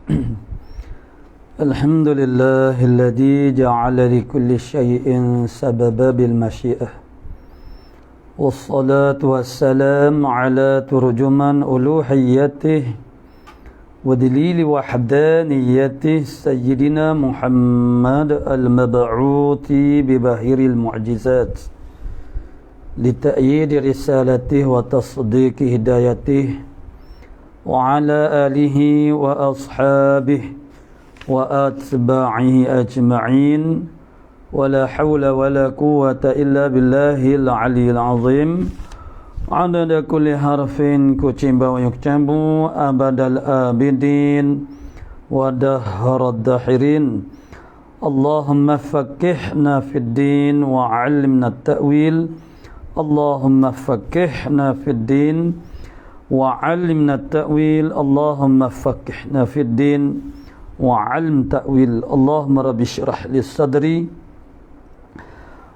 الحمد لله الذي جعل لكل شيء سببا بالمشيئة، والصلاة والسلام على ترجمان ألوهيته ودليل وحدانيته سيدنا محمد المبعوث ببهير المعجزات لتأييد رسالته وتصديق هدايته، وعلى آله وأصحابه وأتباعه أجمعين، ولا حول ولا قوة إلا بالله العلي العظيم. عدد كل حرف كتب ويكتب أبد الآبدين ودهر الداحرين. اللهم فقهنا في الدين وعلمنا التأويل. اللهم فقهنا في الدين وعلمنا التأويل. اللهم فقهنا في الدين وعلم تأويل. اللهم رب اشرح لي صدري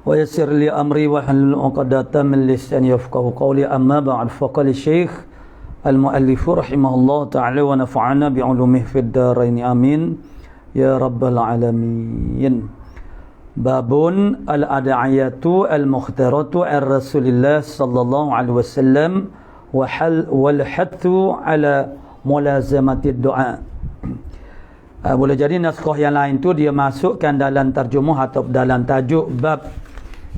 ويسر لي أمري واحلل عقدة من لساني يفقهوا قولي. أما بعد، فقال الشيخ المؤلف رحمه الله تعالى ونفعنا بعلومه في الدارين آمين يا رب العالمين. Babun al-ad'ayatu al-mukhtaratu ar-Rasulillah sallallahu alaihi wasallam wal hathu ala mulazamati du'a. Boleh jadi naskah yang lain tu dia masukkan dalam terjemah atau dalam tajuk bab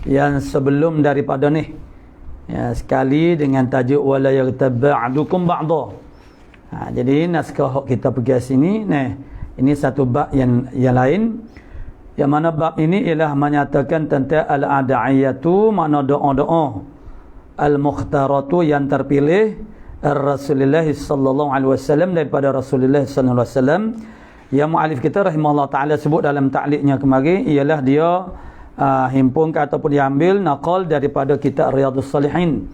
yang sebelum daripada ni. Ya, sekali dengan tajuk wala yaghtaba'dukum ba'dha. Jadi naskah kita pergi sini, nah, ini satu bab yang lain. Yang mana bab ini ialah menyatakan tentang al-ad'ayatu, makna doa-doa, al-mukhtaratu yang terpilih, Rasulullah sallallahu alaihi wasallam, daripada Rasulullah sallallahu alaihi wasallam. Yang mu'alif kita rahimahullah ta'ala sebut dalam ta'liqnya kemari ialah dia himpunkan ataupun diambil naqal daripada kitab Riyadhus Salihin.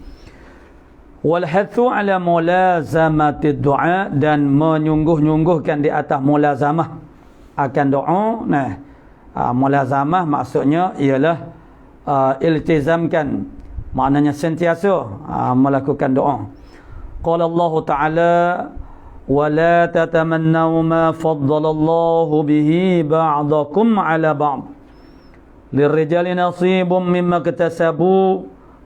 Wal hathu ala mulazamati du'a, dan menyungguh-nyungguhkan di atas mulazamah akan doa. Nah, mulazamah maksudnya ialah iltizamkan, maknanya sentiasa melakukan doa. Qala Allah Ta'ala وَلَا تَتَمَنَّوْا مَا فَضَّلَ اللَّهُ بِهِ بَعْضَكُمْ عَلَى بَعْضٍ لِلرِّجَالِ نَصِيبٌ مِّمَّا اكْتَسَبُوا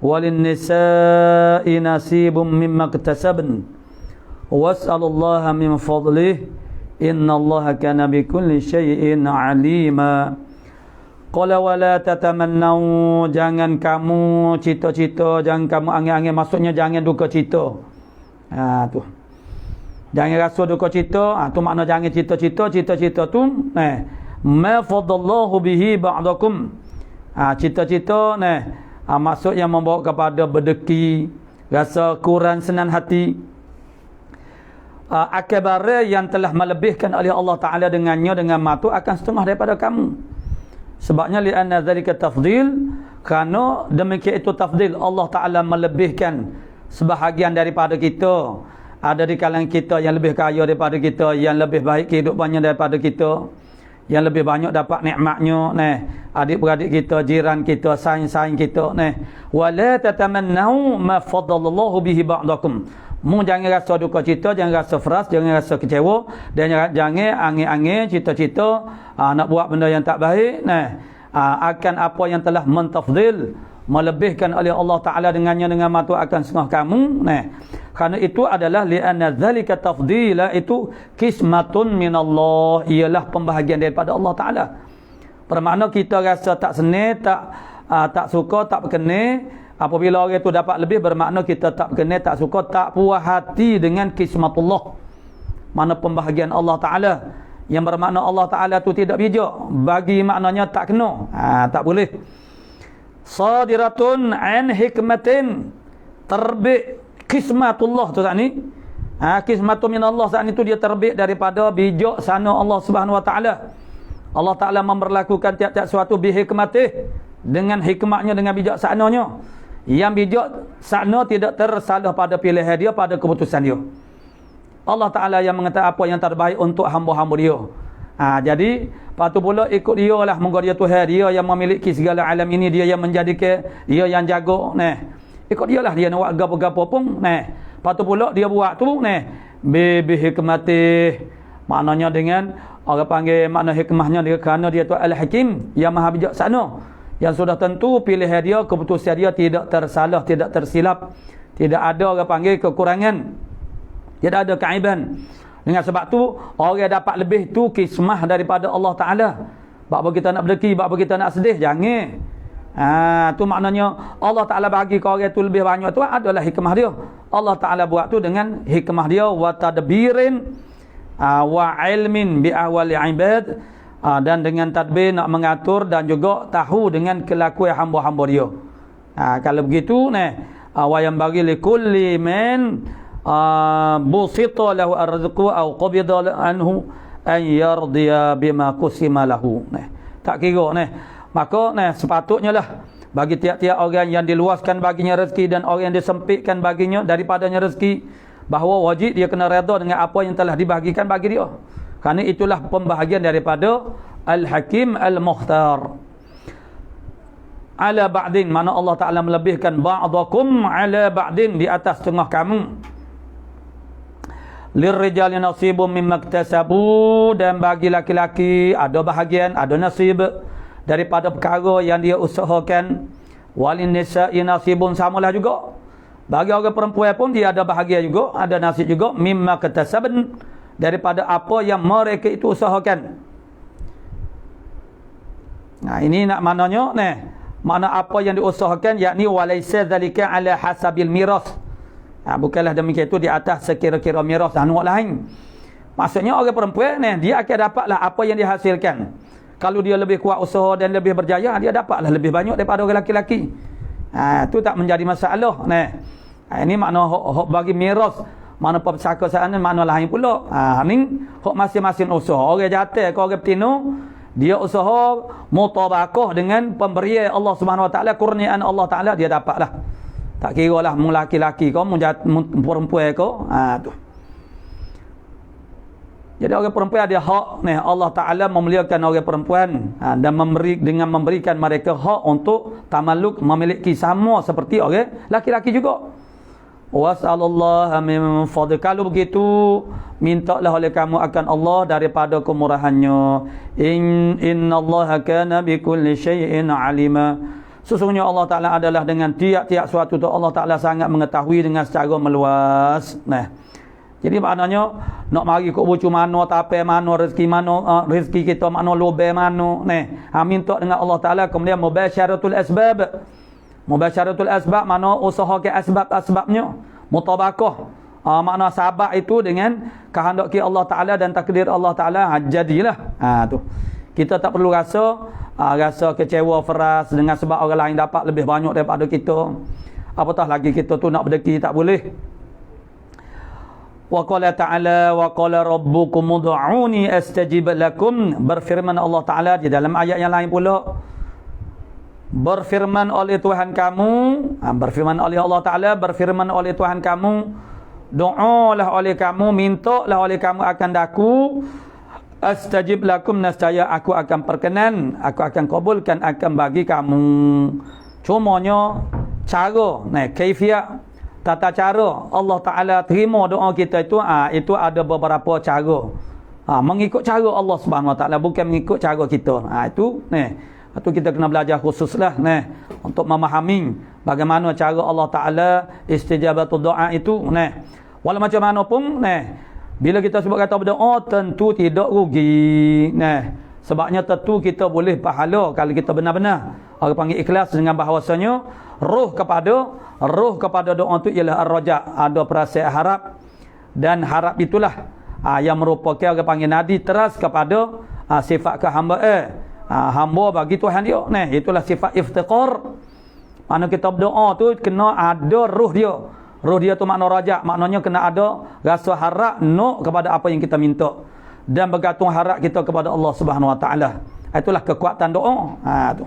وَلِلنِّسَاءِ نَصِيبٌ مِّمَّا اكْتَسَبْنَ وَاسْأَلُوا اللَّهَ مِنْ فَضْلِهِ إِنَّ اللَّهَ كَانَ بِكُلِّ شَيْءٍ عَلِيمًا. Qala wala tatamannaw, jangan kamu cita-cita, jangan kamu angin-angin, maksudnya jangan duka cita. Tu. Jangan rasa duka cita, tu makna jangan cita-cita. Cita-cita tu ma fadallahu bihi ba'dakum. Cita-cita maksud yang membawa kepada berdeki, rasa kurang senang hati. Akbar yang telah melebihkan oleh Allah Ta'ala dengannya, dengan matu akan setengah daripada kamu. Sebabnya li'anna dzalika tafdil, kerana demikian itu tafdil, Allah Ta'ala melebihkan sebahagian daripada kita. Ada di kalangan kita yang lebih kaya daripada kita, yang lebih baik kehidupannya daripada kita, yang lebih banyak dapat nikmatnya, adik-beradik kita, jiran kita, saing-saing kita, wala tatamannau ma faddalallahu bihi ba'dakum. Mu jangan rasa duka cita, jangan rasa frust, jangan rasa kecewa, dan jangan angin-angin cita-cita nak buat benda yang tak baik, akan apa yang telah mentafdil, melebihkan oleh Allah Ta'ala dengannya, dengan matu akan setengah kamu. Kerana itu adalah li'anna dzalika tafdila, itu kismatun minallah, ialah pembahagian daripada Allah Ta'ala. Bermakna kita rasa tak senang, tak suka, tak berkenan. Apabila orang itu dapat lebih, bermakna kita tak berkenan, tak suka, tak puas hati dengan kismatullah, mana pembahagian Allah Ta'ala, yang bermakna Allah Ta'ala tu tidak bijak, bagi maknanya tak kena, tak boleh. Sadiratun an hikmatin, terbit kismatullah tu saat ni. Kismatun minallah saat ni tu dia terbit daripada bijak sana Allah Subhanahu Wa Ta'ala. Allah Ta'ala memperlakukan tiap-tiap sesuatu bihikmatih, dengan hikmatnya, dengan bijaksananya. Yang bijak sana tidak tersalah pada pilihan dia, pada keputusan dia. Allah Ta'ala yang mengatakan apa yang terbaik untuk hamba-hamba dia. Jadi patu pula ikut dia lah, moga dia Tuhan, dia yang memiliki segala alam ini, dia yang menjadikan, dia yang jaga. Ikut dia lah, dia nak buat gapo-gapo pun. Patu pula dia buat tu bi hikmatih, Maknanya dengan orang panggil makna hikmahnya dia kerana dia tu Al-Hakim yang maha bijaksana, yang sudah tentu pilihan dia, keputusan dia tidak tersalah, tidak tersilap, tidak ada orang panggil kekurangan, tidak ada kaiban. Dengan sebab tu orang dapat lebih tu kismah daripada Allah Taala. Bab kita nak berdeki, bab kita nak sedih, jangan. Tu maknanya Allah Taala bagi ke orang tu lebih banyak tu adalah hikmah dia. Allah Taala buat tu dengan hikmah dia, wa tadbirin wa ilmin bi ahwali ibad, dan dengan tadbir nak mengatur dan juga tahu dengan kelakuan hamba-hamba dia. Kalau begitu wa yang bagi li kulli man busita lahu ar-rizqu aw qabida anhu an yardiya bima qusima lahu. Tak kira maka sepatutnya lah bagi tiap-tiap orang yang diluaskan baginya rezeki dan orang yang disempitkan baginya daripadanya rezeki, bahawa wajib dia kena redha dengan apa yang telah dibahagikan bagi dia. Kerana itulah pembahagian daripada Al-Hakim Al-Mukhtar. Ala ba'din, mana Allah Ta'ala melebihkan ba'dakum ala ba'din, di atas tengah kamu. Lirrijali nasibun mimma iktasabu, dan bagi laki-laki ada bahagian, ada nasib daripada perkara yang dia usahakan. Walin nisa'i nasibun, samalah juga. Bagi orang perempuan pun dia ada bahagian juga, ada nasib juga, mimma iktasaban, daripada apa yang mereka itu usahakan. Ini nak maknanya makna apa yang diusahakan, yakni walaysa dzalika ala hasabil miras. Bukanlah demikian itu di atas sekira-kira miras anu lain. Maksudnya orang perempuan dia akan dapatlah apa yang dihasilkan. Kalau dia lebih kuat usaha dan lebih berjaya, dia dapatlah lebih banyak daripada orang lelaki. Itu tak menjadi masalah. Ini makna hak bagi miras. Mana percakapan makna lain pula. Ni hak masing-masing usaha. Orang jantan ke orang betina, dia usaha mutabakah dengan pemberian Allah Subhanahu Wa Taala, kurniaan Allah Taala, dia dapatlah. Tak kira lah mu laki-laki kau, mu perempuan kau. Tu. Jadi orang perempuan ada hak Allah Taala memuliakan orang perempuan dan dengan memberikan mereka hak untuk tamalluk, memiliki sama seperti orang laki-laki juga. Was'alallahu min fadli. Kalau begitu, mintalah oleh kamu akan Allah daripada kemurahannya. Innallaha kana bikulli syai'in alima. Sesungguhnya Allah Ta'ala adalah dengan tiap-tiap suatu tu Allah Ta'ala sangat mengetahui dengan secara meluas. Jadi maknanya nak mari kok bucu mana, tape mana, rezeki mana, rezeki kita mana, lubang mana. Minta dengan Allah Ta'ala. Kemudian mubasyaratul asbab. Mubasyaratul asbab mana usaha ke asbab-asbabnya. Mutabakah. Makna sabab itu dengan kehendak Allah Ta'ala dan takdir Allah Ta'ala. Jadilah. Tu. Kita tak perlu rasa kecewa, feras dengan sebab orang lain dapat lebih banyak daripada kita. Apatah lagi kita tu nak berdeki, tak boleh. Wa qala ta'ala wa qala rabbukum ud'uni astajib lakum. Berfirman Allah Ta'ala di dalam ayat yang lain pula. Berfirman oleh Tuhan kamu, berfirman oleh Allah Ta'ala, berfirman oleh Tuhan kamu, doalah oleh kamu, mintalah oleh kamu akan daku, astajib lakum, nescaya aku akan perkenan, aku akan kabulkan, akan bagi kamu. Cumanya cara, kaifiat, tata cara Allah Ta'ala terima doa kita itu ada beberapa cara. Mengikut cara Allah Subhanahu Wa Ta'ala, bukan mengikut cara kita. Itu kita kena belajar khususlah untuk memahami bagaimana cara Allah Ta'ala istijabatul doa itu. Walau macam mana pun bila kita sebut kata berdoa, tentu tidak rugi. Sebabnya tentu kita boleh pahala kalau kita benar-benar orang panggil ikhlas dengan bahawasanya roh kepada doa itu ialah ar-raja, ada perasaan harap, dan harap itulah yang merupakan orang panggil nadi teras kepada sifat kehambaan. Hamba bagi Tuhan dia. Itulah sifat iftiqar. Mana kita berdoa tu kena ada roh dia. Roh dia tu makna raja, maknanya kena ada rasa harap nak kepada apa yang kita minta, dan bergantung harap kita kepada Allah Subhanahu Wa Taala. Itulah kekuatan doa. Tu.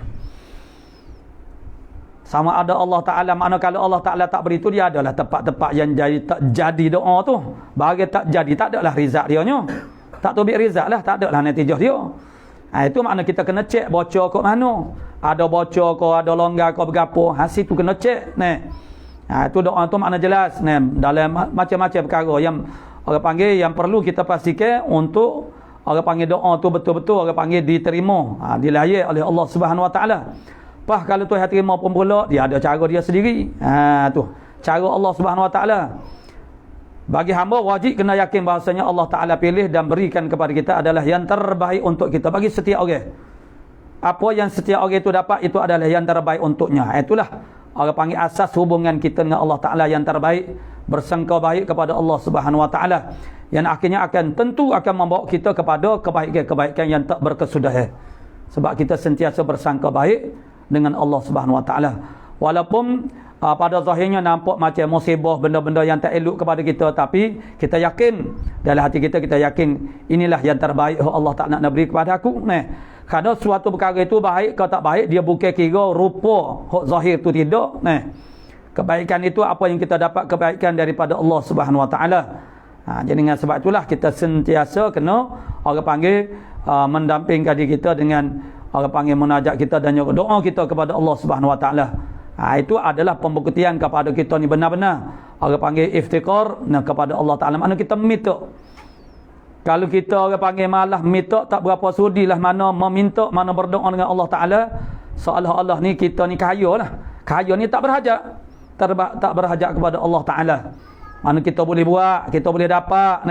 Sama ada Allah Taala, makna kalau Allah Taala tak beri tu, dia adalah tempat-tempat yang tak jadi doa tu. Bagi tak jadi, tak adalah rizak dia nya. Tak tubik rizak lah, tak adalah natijah dia. Itu makna kita kena cek bocor kat mana. Ada bocor ke, ada longgar ke, bergapo. Hasil tu kena cek. Itu doa tu makna jelas. Dalam macam-macam perkara yang orang panggil yang perlu kita pastikan untuk orang panggil doa tu betul-betul orang panggil diterima, dilayar oleh Allah Subhanahu Wa Taala. Pas kalau Tuhan terima pun pula, dia ada cara dia sendiri. Tu cara Allah Subhanahu Wa Taala. Bagi hamba wajib kena yakin bahasanya Allah Taala pilih dan berikan kepada kita adalah yang terbaik untuk kita bagi setiap orang. Apa yang setiap orang itu dapat itu adalah yang terbaik untuknya. Itulah orang panggil asas hubungan kita dengan Allah Taala yang terbaik, bersangka baik kepada Allah Subhanahu Wa Taala. Yang akhirnya tentu akan membawa kita kepada kebaikan yang tak berkesudahan. Sebab kita sentiasa bersangka baik dengan Allah Subhanahu Wa Taala. Walaupun pada zahirnya nampak macam musibah, benda-benda yang tak elok kepada kita, tapi kita yakin dalam hati kita yakin inilah yang terbaik Allah tak nak beri kepada aku. Kerana suatu perkara itu baik ke tak baik, dia bukan kira rupa hak zahir tu tidak. Kebaikan itu apa yang kita dapat kebaikan daripada Allah Subhanahu Wa Taala. Jadi dengan sebab itulah kita sentiasa kena orang panggil mendampingkan diri kita dengan orang panggil munajat kita dan doa kita kepada Allah Subhanahu Wa Taala. Itu adalah pembuktian kepada kita ni benar-benar orang panggil iftikar kepada Allah Taala. Mana kita minta. Kalau kita orang panggil malah minta tak berapa sudilah mana meminta, mana berdoa dengan Allah Taala, seolah-olah ni kita ni kaya lah. Kaya ni tak berhajat. Tak berhajat kepada Allah Taala. Mana kita boleh buat, kita boleh dapat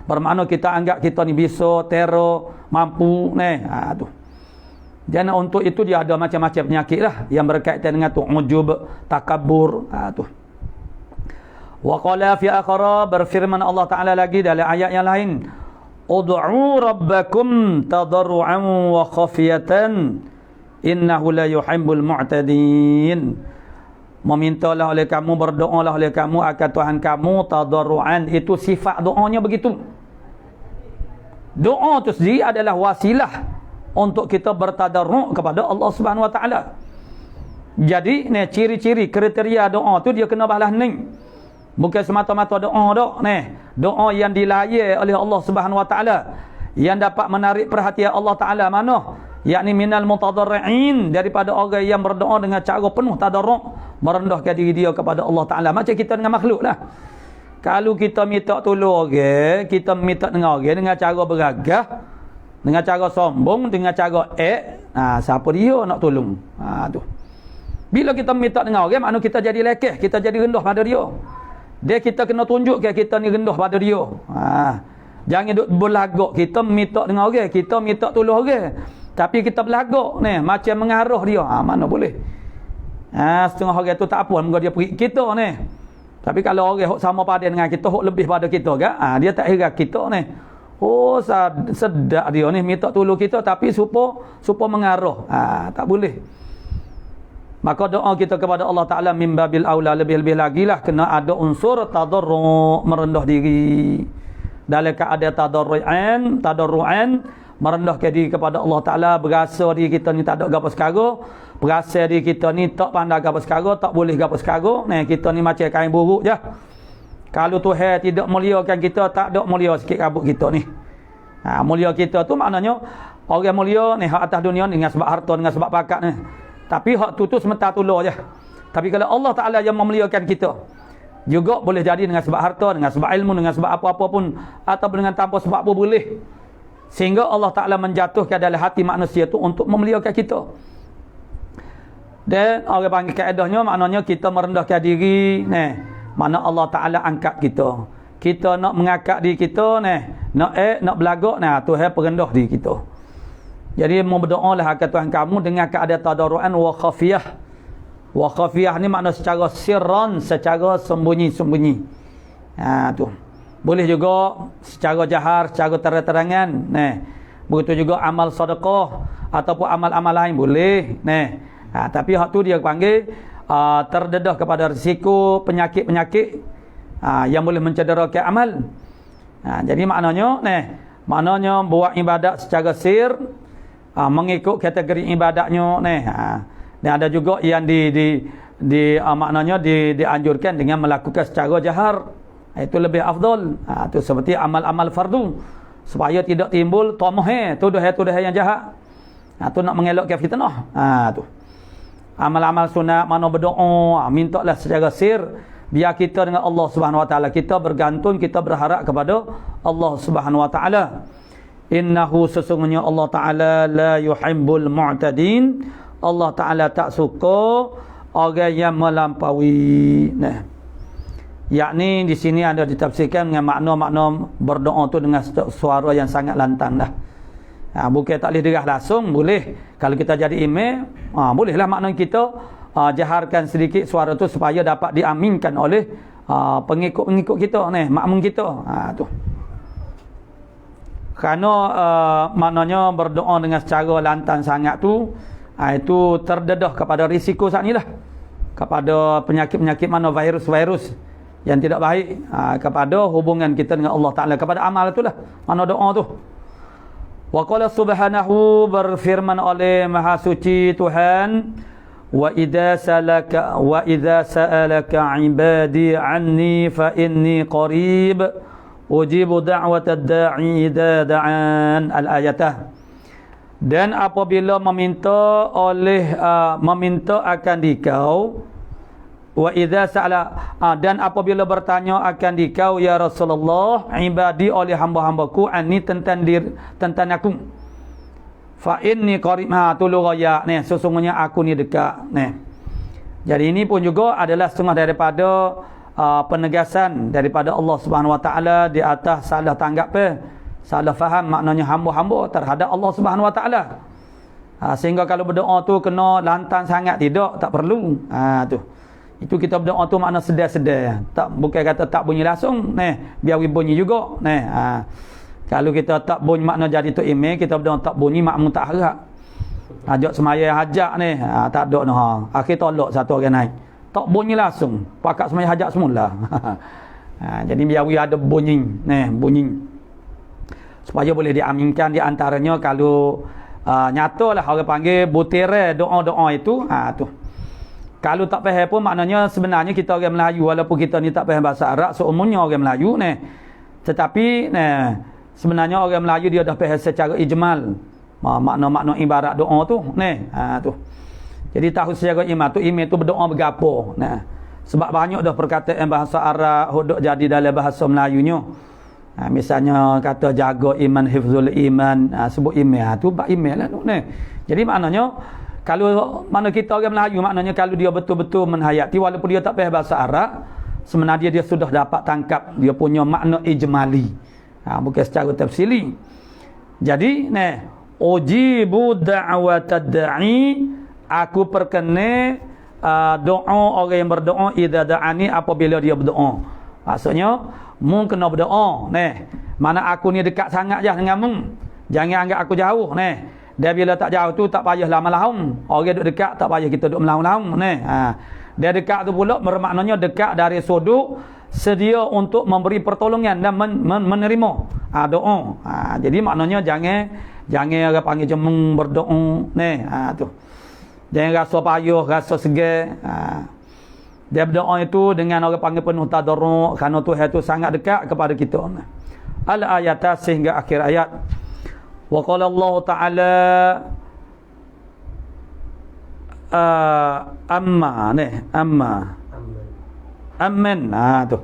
bermakna kita anggap kita ni bisa, teror, mampu tu. Dan untuk itu dia ada macam-macam penyakit lah yang berkaitan dengan tu ujub, takabur tu. Wa qala fi akhara, berfirman Allah Taala lagi dalam ayat yang lain, ud'u rabbakum tadarruan wa khafiyatan innahu la yuhibbul mu'tadin. Memintalah oleh kamu, berdoalah oleh kamu akan Tuhan kamu tadarruan. Itu sifat doanya begitu. Doa itu sendiri adalah wasilah untuk kita bertadarru' kepada Allah Subhanahu Wa Taala. Jadi ciri-ciri kriteria doa tu dia kena balas ning. Bukan semata-mata doa dok doa yang dilayar oleh Allah Subhanahu Wa Taala, yang dapat menarik perhatian Allah Taala mana? Yakni minal mutadarri'in, daripada orang yang berdoa dengan cara penuh tadarru', merendahkan diri dia kepada Allah Taala. Macam kita dengan makhluk lah. Kalau kita minta tolong orang, kita minta dengan orang dengan cara beragah, dengan cara sombong, dengan cara siapa dia nak tolong? Tu. Bila kita minta dengan orang, maknanya kita jadi lekeh, kita jadi rendah pada dia. Dia kita kena tunjukkan kita ni rendah pada dia. Jangan duk berlagak kita minta dengan orang, kita minta tolong orang. Tapi kita berlagak macam mengaruh dia. Mana boleh. Setengah orang tu tak apa, moga dia pergi kita Tapi kalau orang hok sama pada dengan kita, hok lebih pada kita ke, dia tak heran kita Oh, sedap dia minta tolong kita tapi supaya mengaruh. Tak boleh. Maka doa kita kepada Allah Taala min babil aula, lebih-lebih lagi lah kena ada unsur tadarru', merendah diri. Dalam keadaan tadarru'an, merendahkan diri kepada Allah Taala, berasa diri kita ni tak ada gapo sekara, berasa diri kita ni tak pandai gapo sekara, tak boleh gapo sekara, kita ni macam kain buruk je. Kalau Tuhan tidak muliakan kita, tak ada mulia sikit rambut kita ni. Mulia kita tu maknanya orang mulia ni hak atas dunia ni dengan sebab harta, dengan sebab pakat ni. Tapi hak tu semata tolong je. Tapi kalau Allah Taala yang memuliakan kita, juga boleh jadi dengan sebab harta, dengan sebab ilmu, dengan sebab apa-apa pun, ataupun dengan tanpa sebab apa boleh. Sehingga Allah Ta'ala menjatuhkan dalam hati manusia tu untuk memuliakan kita. Dan orang panggil kaedahnya maknanya kita merendahkan diri. Mana Allah Ta'ala angkat kita. Kita nak mengangkat diri kita. Nak belagak. Tuhan perendah diri kita. Jadi berdoa lah akan Tuhan kamu dengan keadaan tadarruan wa khafiyah. Wa khafiyah ni makna secara sirran, secara sembunyi-sembunyi. Tu. Boleh juga secara jahar, secara terang-terangan. Begitu juga amal sedekah ataupun amal-amal lain boleh. Tapi hak tu dia panggil terdedah kepada risiko penyakit-penyakit yang boleh mencederakan amal. Jadi maknanya buat ibadat secara sir, mengikut kategori ibadatnya. Dan ada juga yang maknanya dianjurkan dengan melakukan secara jahar. Itu lebih afdal. Itu seperti amal-amal fardu, supaya tidak timbul tuduhan yang jahat. Itu nak mengelakkan fitnah. Tu amal-amal sunat mana berdoa, mintalah secara sir, Biar kita dengan Allah Subhanahu Wa Taala, kita bergantung, kita berharap kepada Allah Subhanahu Wa Taala. Innahu, sesungguhnya Allah Taala la yuhibbul mu'tadin. Allah Taala tak suka orang yang melampaui. Nah, yakni di sini ada ditafsirkan dengan makna-makna berdoa tu dengan suara yang sangat lantang dah. Bukan tak boleh derah langsung, boleh. Kalau kita jadi imam, bolehlah makna kita jaharkan sedikit suara tu supaya dapat diaminkan oleh pengikut-pengikut kita ni, makmum kita. Tu. Kerana maknanya berdoa dengan secara lantang sangat tu, itu terdedah kepada risiko saat ni lah, kepada penyakit-penyakit mana virus-virus yang tidak baik, kepada hubungan kita dengan Allah Ta'ala, kepada amal itulah mana doa tu. Wa qala subhanahu, berfirman oleh Maha Suci Tuhan, wa idza sa'alaka ibadi anni fa inni qarib ujibu da'watad da'i idza da'an. Al-ayatah. Dan apabila meminta akan dikau, wa idza sa'ala, dan apabila bertanya akan dikau ya Rasulullah, ibadi oleh hamba-hambaku, anni tentang aku, fa inni qarib, tulu raya ni, sesungguhnya aku ni dekat ni. Jadi ini pun juga adalah setengah daripada penegasan daripada Allah Subhanahu Wa Taala di atas salah tanggap salah faham maknanya hamba-hamba terhadap Allah Subhanahu Wa Taala. Sehingga kalau berdoa tu kena lantang sangat, tidak, tak perlu. Tu. Itu kita berdoa tu makna sedar-sedar. Tak, bukan kata tak bunyi langsung, biar bunyi juga. Kalau kita tak bunyi makna jadi tu imam, kita berdoa tak bunyi, makmum tak harap. Ajak semaya hajat ni, tak ada noh. Akhir tolak satu orang naik. Tak bunyi langsung, pakat semaya hajat semula. Jadi biar ada bunyi, bunyi. Supaya boleh diaminkan di antaranya kalau nyatalah orang panggil butirai doa-doa itu, tu. Kalau tak faham pun maknanya sebenarnya kita orang Melayu, walaupun kita ni tak faham bahasa Arab, seumumnya orang Melayu ni. Tetapi sebenarnya orang Melayu dia dah faham secara ijmal makna-makna ibarat doa tu tu. Jadi tahu secara imam tu berdoa bergapo. Sebab banyak dah perkataan bahasa Arab hodok jadi dalam bahasa Melayunya. Misalnya kata jaga iman, hifzul iman, sebut iman tu bab iman lah tu. Jadi maknanya kalau mana kita orang Melayu, maknanya kalau dia betul-betul menhayati walaupun dia tak faham bahasa Arab, sebenarnya dia sudah dapat tangkap dia punya makna ijmali, bukan secara tafsili. Jadi ujibu da'watad da'i, aku perkene doa orang yang berdoa, idza da'ani, apabila dia berdoa. Maksudnya mu kena berdoa. Mana aku ni dekat sangat je dengan mu, jangan anggap aku jauh. Dia bila tak jauh tu tak payah lama lahum. Orang duduk dekat tak payah kita duduk melahum-lahum. Dia dekat tu pula bermaknanya dekat dari sudut sedia untuk memberi pertolongan dan menerima doa. Jadi maknanya jangan orang panggil jemung berdoa tu. Jangan rasa payah, rasa segar. Dia berdoa itu dengan orang panggil penuh tadarruk, kerana Tuhan itu sangat dekat kepada kita. Al-ayat sehingga akhir ayat. Wa qala Allah Ta'ala amman tu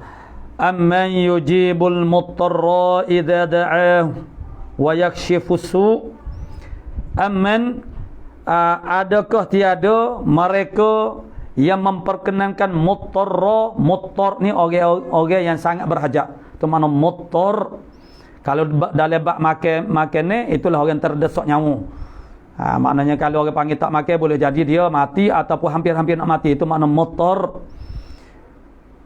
amman yujibul muttarra idza da'ahu wa yakshifu su'. Amman, adakah tiada mereka yang memperkenankan muttar ni orang yang sangat berhajat. Itu makna muttar. Kalau dalam bab makan ni, itulah orang terdesak nyawa. Maknanya kalau orang panggil tak makan, boleh jadi dia mati ataupun hampir-hampir nak mati. Itu makna muttar.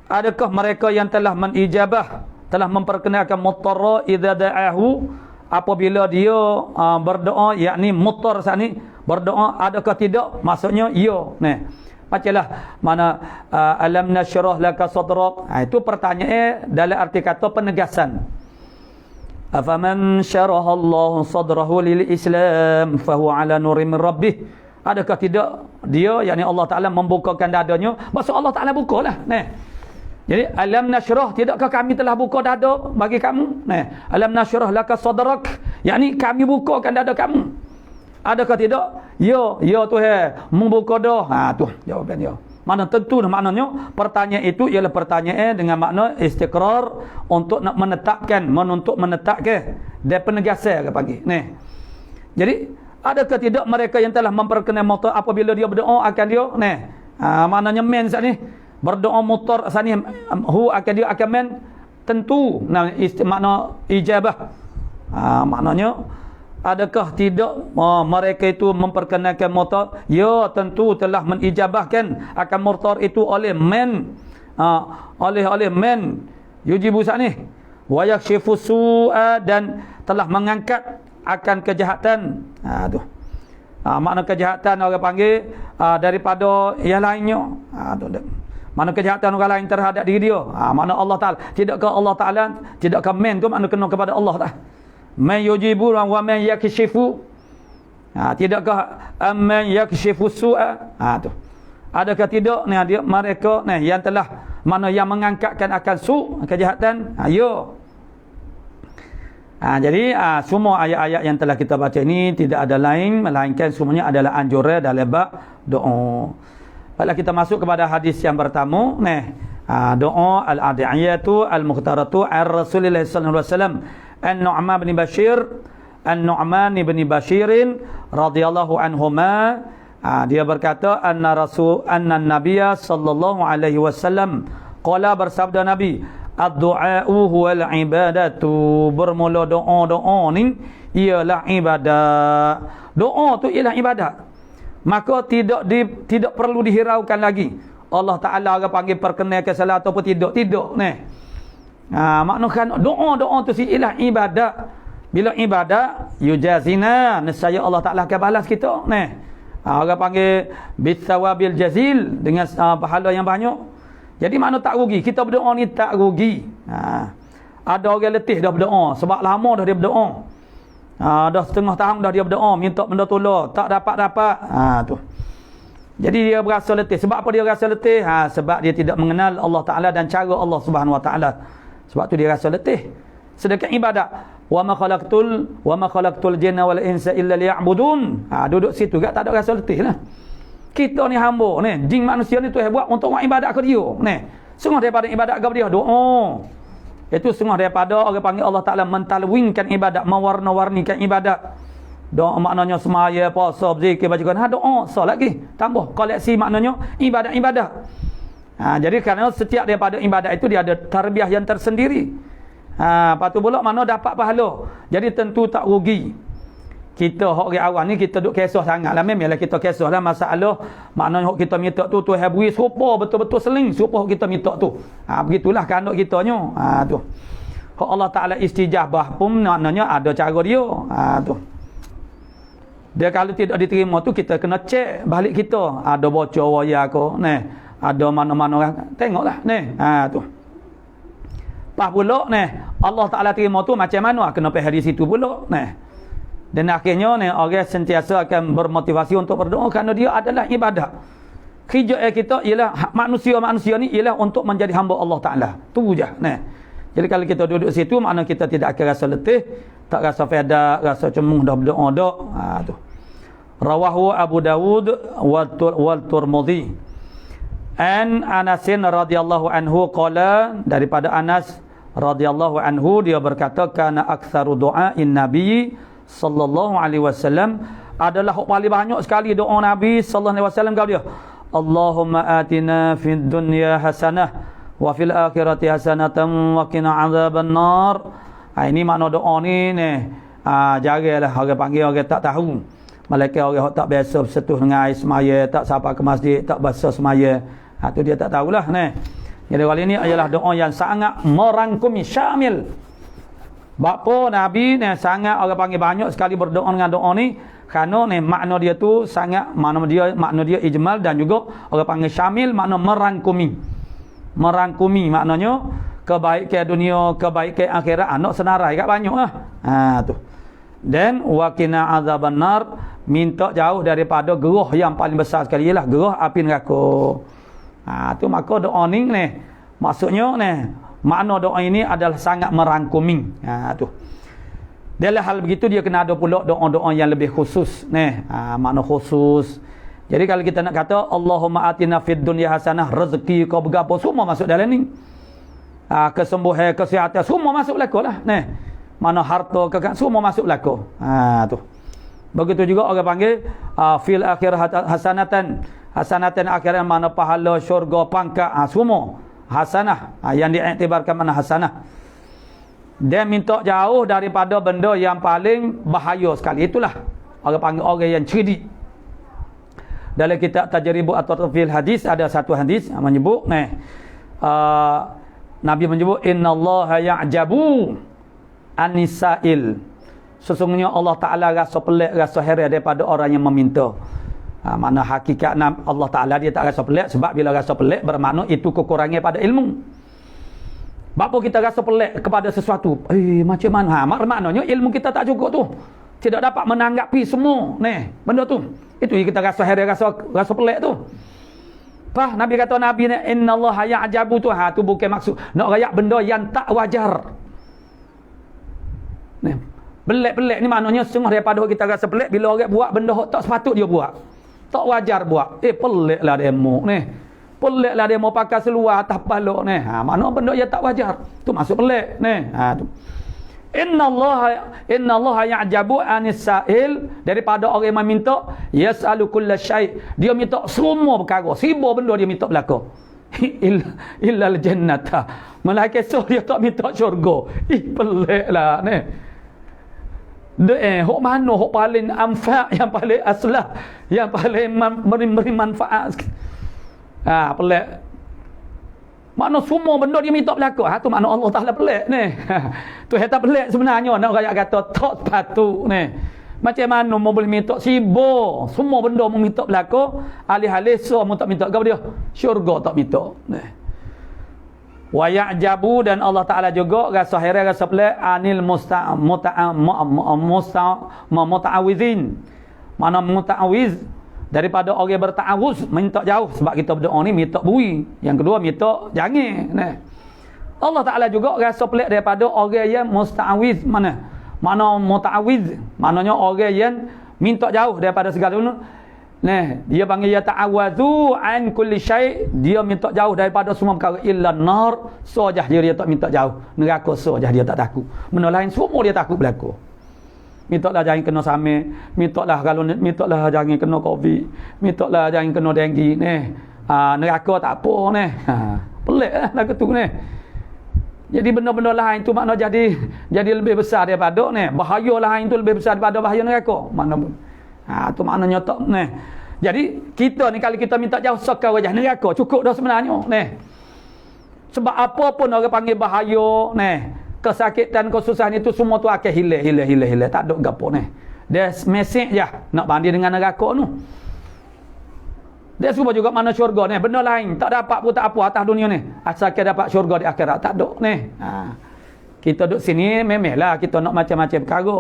Adakah mereka yang telah menijabah, telah memperkenalkan muttar idza da'ahu, apabila dia berdoa, yakni muttar saat ni berdoa, adakah tidak? Maksudnya ya. Macamlah mana alam nasyrah laka sadrak. Itu pertanyaan dalam arti kata penegasan. Afaman syaraha Allah sadrahu lil Islam fahuwa ala nurim min rabbih. Adakah tidak dia, yakni Allah Taala membukakan dadanya? Maksud Allah Taala bukalah. Jadi alam nasyrah, tidakkah kami telah buka dada bagi kamu? Alam nasyrah laka sadrak, yakni kami bukakan dada kamu. Adakah tidak? Ya Tuhan membuka dah. Tu jawapan dia. Mana tentu maknanya pertanyaan itu ialah pertanyaan dengan makna istiqrar untuk nak menetapkan, menuntut menetapkan dan penegasan dia panggil. Nah. Jadi adakah tidak mereka yang telah memperkenal motor apabila dia berdoa akan dia? Nah. Maknanya men saat ni berdoa motor saat ni akan dia akan men tentu makna ijabah. Maknanya adakah tidak mereka itu memperkenalkan motor? Ya, tentu telah menijabahkan akan motor itu oleh men oleh men yujibu saat ni wa yakshifu su'a, dan telah mengangkat akan kejahatan. Makna kejahatan orang panggil daripada yang lainnya. Mana kejahatan orang lain terhadap diri dia. Makna Allah Ta'ala. Tidakkah Allah Ta'ala, tidakkah men tu makna kena kepada Allah Ta'ala. Man yujibu wa man yakshifu. Tidakkah man yakshifu su'a. Tu. Adakah tidak ni dia mereka ni yang telah mana yang mengangkatkan akan kejahatan? Ya. Jadi semua ayat-ayat yang telah kita baca ini tidak ada lain melainkan semuanya adalah anjuran dalam bab doa. Baiklah, kita masuk kepada hadis yang pertama ni. Doa al-adiyatu al-mukhtaratu ar-Rasulillah sallallahu alaihi wasallam. An-Nu'man bin Bashir, An-Nu'man bin Bashirin radhiyallahu anhuma, dia berkata anna nabiyya sallallahu alaihi wasallam qala, bersabda Nabi, ad-du'a'u huwal ibadatu, bermula doa ni ialah ibadat. Doa tu ialah ibadat. Maka tidak perlu dihiraukan lagi Allah Ta'ala orang panggil perkenalkan salat ataupun tidak ni. Maknanya doa tu ialah ibadat. Bila ibadat yujazina, nescaya Allah Ta'ala akan balas kita ni. Orang panggil bithawabil jazil, dengan pahala yang banyak. Jadi makna tak rugi. Kita berdoa ni tak rugi. Ada orang letih dah berdoa sebab lama dah dia berdoa. Dah setengah tahun dah dia berdoa minta benda tolong, tak dapat. Tu. Jadi dia berasa letih. Sebab apa dia rasa letih? Sebab dia tidak mengenal Allah Ta'ala dan cara Allah Subhanahu Wa Ta'ala. Sebab tu dia rasa letih. Sedangkan ibadat, wa ma khalaqtul jinna wal insa illa liya'budun. Duduk situ gak tak ada rasa letih lah. Kita ni hamba ni, jin manusia ni Tuhan buat untuk buat ibadat ke dia. Ni, setengah daripada ibadat ke dia doa. Itu setengah daripada orang panggil Allah Ta'ala mentalwinkan ibadat, mewarna-warnikan ibadat. Doa maknanya semaya, puasa, berzikir, baca Quran. Doa, so lagi. Tambah koleksi maknanya ibadat-ibadat. Jadi kerana setiap daripada ibadat itu dia ada tarbiyah yang tersendiri. Lepas tu pula mana dapat pahala. Jadi tentu tak rugi. Kita orang awam ni kita duk kisah sangatlah, memanglah kita kisahlah masalah maknanya hok kita minta tu Tuhan beri serupa betul-betul seling serupa hok kita minta tu. Begitulah kehendak kitanya. Tu. Hok Allah Taala istijabah pun maknanya ada cara dia. Tu. Dia kalau tidak diterima tu kita kena cek balik kita. Ada bocor waya ke, nah, ada mana-mana tengoklah ni. Tu. Pas pula ni Allah Taala terima tu macam mana kena pergi di situ pula. Nah. Dan akhirnya ni orang sentiasa akan bermotivasi untuk berdoa kerana dia adalah ibadat. Kerja kita ialah manusia-manusia ni ialah untuk menjadi hamba Allah Taala. Tu je. Nah. Jadi kalau kita duduk situ makna kita tidak akan rasa letih, tak rasa faedah, rasa cemuh dah berdoa dak. Tu. Rawahu Abu Dawud wal Tirmidzi. An Anasin radhiyallahu anhu qala, daripada Anas radhiyallahu anhu dia berkata kana aktsaru du'ain nabi sallallahu alaihi wasallam, adalah paling banyak sekali doa Nabi sallallahu alaihi wasallam kau dia. Allahumma atina fid dunya hasanah wa fil akhirati hasanatan wa qina adzaban nar. Ini makna doa ni jagalah orang panggil orang tak tahu. Malaikat orang tak biasa bersentuh dengan air semaya, tak sampai ke masjid, tak basuh semaya. Tu dia tak tahulah ni. Jadi kali ini adalah doa yang sangat merangkumi, syamil. Bapa Nabi ni sangat orang panggil banyak sekali berdoa dengan doa ni kerana ni makna dia tu sangat makna dia ijmal dan juga orang panggil syamil, makna merangkumi. Merangkumi maknanya kebaikan dunia, kebaikan akhirat, anak senarai kat banyaklah. Tu. Dan waqina azaban nar, minta jauh daripada gerah yang paling besar sekali ialah gerah api neraka. Tu maka doa ni maksudnya makna doa ini adalah sangat merangkumi. Tu. Dalam hal begitu dia kena ada pula doa-doa yang lebih khusus. Makna khusus. Jadi kalau kita nak kata Allahumma atina fid dunya hasanah, rezeki kau bergapo semua masuk dalam ni. Kesembuhan, kesihatan semua masuk belako lah. Nah, mana harta semua masuk belako. Tu. Begitu juga orang panggil fil akhir hasanatan. Hasanatan akhiran mana pahala, syurga, pangkat, semua hasanah. Yang diiktibarkan mana hasanah. Dia minta jauh daripada benda yang paling bahaya sekali. Itulah orang panggil orang yang cerdik. Dalam kitab Tajribut atau fil hadis ada satu hadis yang menyebut Nabi menyebut innallaha ya'jabu an-nisa'il. Sesungguhnya Allah Taala rasa pelik, rasa heran daripada orang yang meminta. Mana hakikat Allah Taala dia tak rasa pelik, sebab bila rasa pelik bermakna itu kekurangan pada ilmu. Bapa kita rasa pelik kepada sesuatu, macam mana? Maknanya ilmu kita tak cukup tu. Tidak dapat menanggapi semua benda tu. Itu yang kita rasa heran, rasa pelik tu. Nabi kata Nabi ni innallaha ya'jabu tu, tu bukan maksud nak rayak benda yang tak wajar. Pelik-pelik ni maknanya setengah daripada kita rasa pelik bila orang buat benda tak sepatut dia buat. Tak wajar buat. Peliklah demo ni. Peliklah demo pakai seluar atas kepala ni. Makna benda yang tak wajar. Tu masuk pelik ni. Tu. Innallaha ya'jabu anis-sa'il, daripada orang yang meminta, yas'alu kulla syai', dia minta semua perkara, siapa benda dia minta belaka. Illa al-jannata, malaikat so dia tak minta syurga. Peliklah ni. Hok mana hok paling amfa', yang paling aslah, yang paling beri manfaat. Pelik. Makna semua benda dia minta belaka. Tu makna Allah Taala pelik ni. Tu tak pelik sebenarnya. Nak rakyat kata tak sepatut ni. Macam mana mau boleh minta sibo? Semua benda mau minta belaka, alih-alih semua tak minta kepada dia. Syurga tak minta. Ni. Wa ya'jabu, dan Allah Taala juga rasa heran, rasa pelik anil muta'awizin. Mana muta'awiz, daripada orang berta'awuz, minta jauh. Sebab kita berdoa ni minta bui. Yang kedua minta jangan. Allah Ta'ala juga rasa pelik daripada orang yang musta'awiz. Mana muta'awiz, maknanya orang yang minta jauh daripada segala benda. Dia panggil ya ta'awazu an kulli syai', dia minta jauh daripada semua perkara illa nar, saja dia tak minta jauh. Neraka saja dia tak takut. Benda lain semua dia takut berlaku. Mintalah jangan kena samir, mintalah jangan kena covid, mintalah jangan kena denggi neraka tak apa pelik lagu tu Jadi benda-benda lain tu makna jadi lebih besar daripada bahaya lain tu lebih besar daripada bahaya neraka. Makna tu maknanya tak Jadi kita ni kalau kita minta jauh sekar wajah neraka cukup dah sebenarnya Sebab apa pun orang panggil bahaya kesakitan, kesusahan itu semua tu akan hilang. Tak ada gapo Dia mesej je nak banding dengan neraka tu. Dia semua juga mana syurga benda lain tak dapat pun tak apa atas dunia ni. Asalkan dapat syurga di akhirat tak ada Kita duduk sini memanglah kita nak macam-macam perkara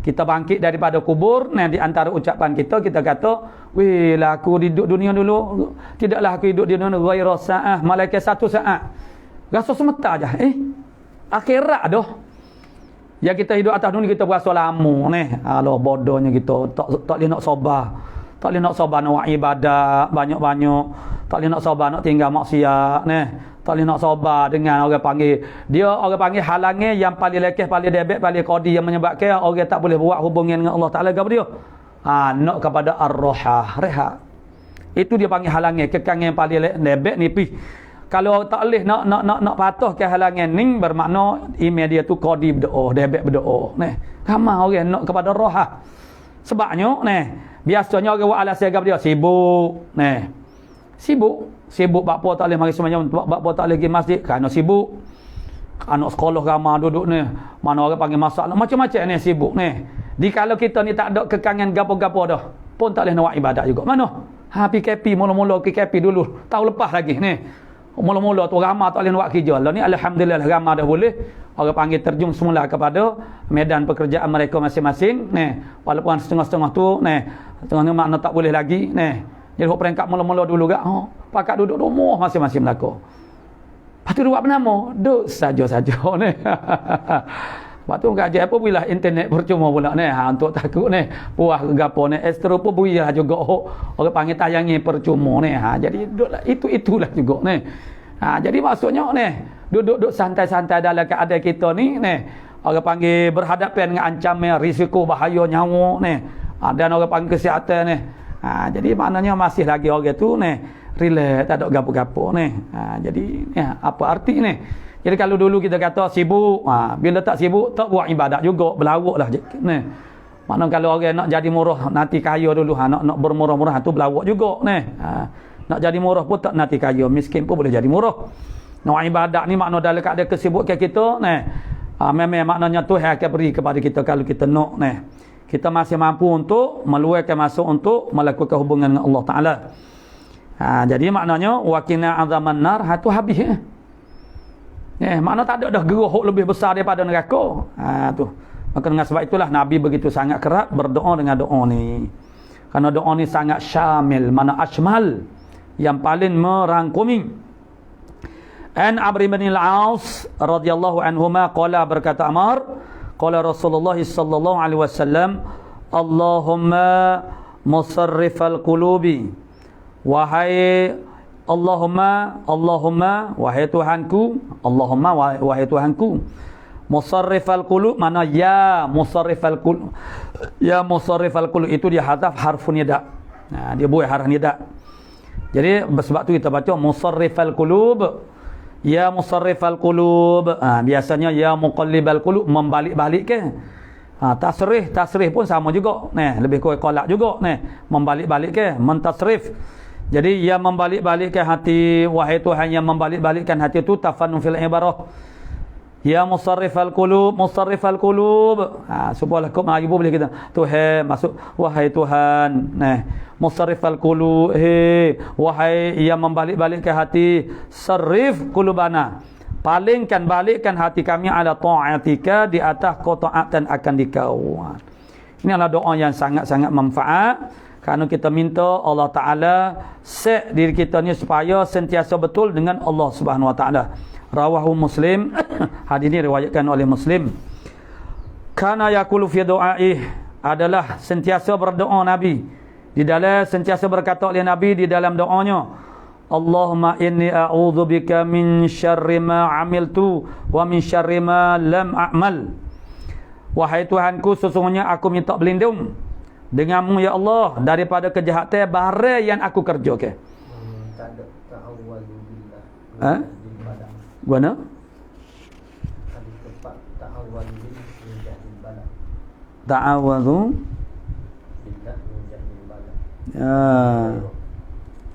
Kita bangkit daripada kubur di antara ucapan kita kata, "Weh lah aku hidup dunia dulu. Tidaklah aku hidup di dunia ghaira sa'ah, malaikat satu saat." Rasa semata aja. Akhirat dah. Yang kita hidup atas dunia kita berasa lama Allah bodohnya kita tak boleh nak sabar. Tak boleh nak sabar nak buat ibadat banyak-banyak. Tak boleh nak sabar nak tinggal maksiat Tak boleh nak sabar dengan orang panggil halangan yang paling lekeh, paling debek, paling qadi, yang menyebabkan orang tak boleh buat hubungan dengan Allah Taala kepada dia. Nak kepada ar-rohah, rehat. Itu dia panggil halangan, kekangan yang paling debek nipis. Kalau tak boleh nak patuh ke halangan ni, bermakna iman dia tu qadi berdoa, debek berdoa. Ramai orang nak kepada rohah. Sebabnya biasanya orang buat alasan kepada dia sibuk. Sibuk bakpo tak boleh mari sembahyang, bakpo tak boleh pergi masjid kerana sibuk. Anak sekolah ramai duduk mana orang panggil masalah macam-macam sibuk Kalau kita ni tak ada kekangan gapo-gapo dah, pun tak boleh nak buat ibadat juga. Mana? PKP mula-mula PKP dulu, tahun lepas lagi mula-mula tu ramai tak boleh nak buat kerja. Lah ni alhamdulillah ramai dah boleh. Orang panggil terjun semula kepada medan pekerjaan mereka masing-masing walaupun setengah-setengah tu setengah makna tak boleh lagi Jadi peringkat mula-mula dulu pakat duduk rumah masing-masing belaka. Lepas tu dia buat penama, duduk saja-saja Lepas tu gaji apa pula internet percuma pula ni. Untuk takut ni puas ke gapo ni. Astro pun buyah juga. Orang panggil tayangi percuma ni. Jadi itulah juga ni. Jadi maksudnya ni duduk santai-santai dalam keadaan kita ni. Orang panggil berhadapan dengan ancaman risiko bahaya nyawa ni. Dan orang panggil kesihatan ni. Jadi maknanya masih lagi orang tu ni relax, tak ada gapo-gapo ni. Jadi apa arti ni? Jadi kalau dulu kita kata sibuk, bila tak sibuk tak buat ibadat juga, berlawak lah ni. Maknanya kalau orang nak jadi murah nanti kaya dulu, nak bermurah-murah tu berlawak juga ni. Nak jadi murah pun tak nanti kaya, miskin pun boleh jadi murah. Nak ibadat ni makna dalam keadaan kesibukan kita ni. Memang maknanya Tuhan akan beri kepada kita kalau kita nak ni. Kita masih mampu untuk meluangkan masa untuk melakukan hubungan dengan Allah Taala. Jadi maknanya waqina azaman nar tu habis. Makna tak ada dah geruh lebih besar daripada neraka. Tu. Maka dengan sebab itulah Nabi begitu sangat kerat berdoa dengan doa ni. Karena doa ni sangat syamil, mana ashmal, yang paling merangkumi. An Amr bin al-As radhiyallahu anhuma qala, berkata Amr, qala Rasulullah sallallahu alaihi wasallam, Allahumma musarrifal qulubi, wahai Allahumma wahai Tuhanku, Allahumma wahai Tuhanku, musarrifal qulub, mana ya musarrifal qulub, ya musarrifal qulub itu dia hadaf harfun nida. Dia buat harf nida. Jadi sebab tu kita baca musarrifal qulub, ya musarrifal qulub. Biasanya ya muqallibal qulub, membalik-balik ke. Tasrih pun sama juga. Lebih kurang qalak juga membalik-balik ke, mentasrif. Jadi ia membalik-balikkan hati, wahai Tuhan yang membalik-balikkan hati itu tafannun fil ibarah. Ya musarrifal qulub, musarrifal qulub. Supaya kau Melayu boleh kita. Tuhan masuk, wahai Tuhan, musarrifal qulub, wahai yang membalik-balikkan hati, sarrif qulubana. Balikkan hati kami ala ta'atika, di atas ketaatan akan dikau. Ini adalah doa yang sangat-sangat manfaat. Kerana kita minta Allah Ta'ala set diri kita ni supaya sentiasa betul dengan Allah Subhanahu Wa Ta'ala. Rawahu Muslim. Hadis ini riwayatkan oleh Muslim. Kana yaqulu fi du'aih, adalah sentiasa berdoa Nabi. Di dalam sentiasa berkata oleh Nabi di dalam doanya, Allahumma inni a'udzubika min syarri ma 'amiltu wa min syarri ma lam a'mal. Wahai Tuhanku, sesungguhnya aku minta berlindung denganmu ya Allah daripada kejahatan barang yang aku kerjakan. Tak ada ta'awwalu billah. Guna? Ada tempat ta'awwalu min jahlil bala. Ta'awwalu billah min jahlil bala.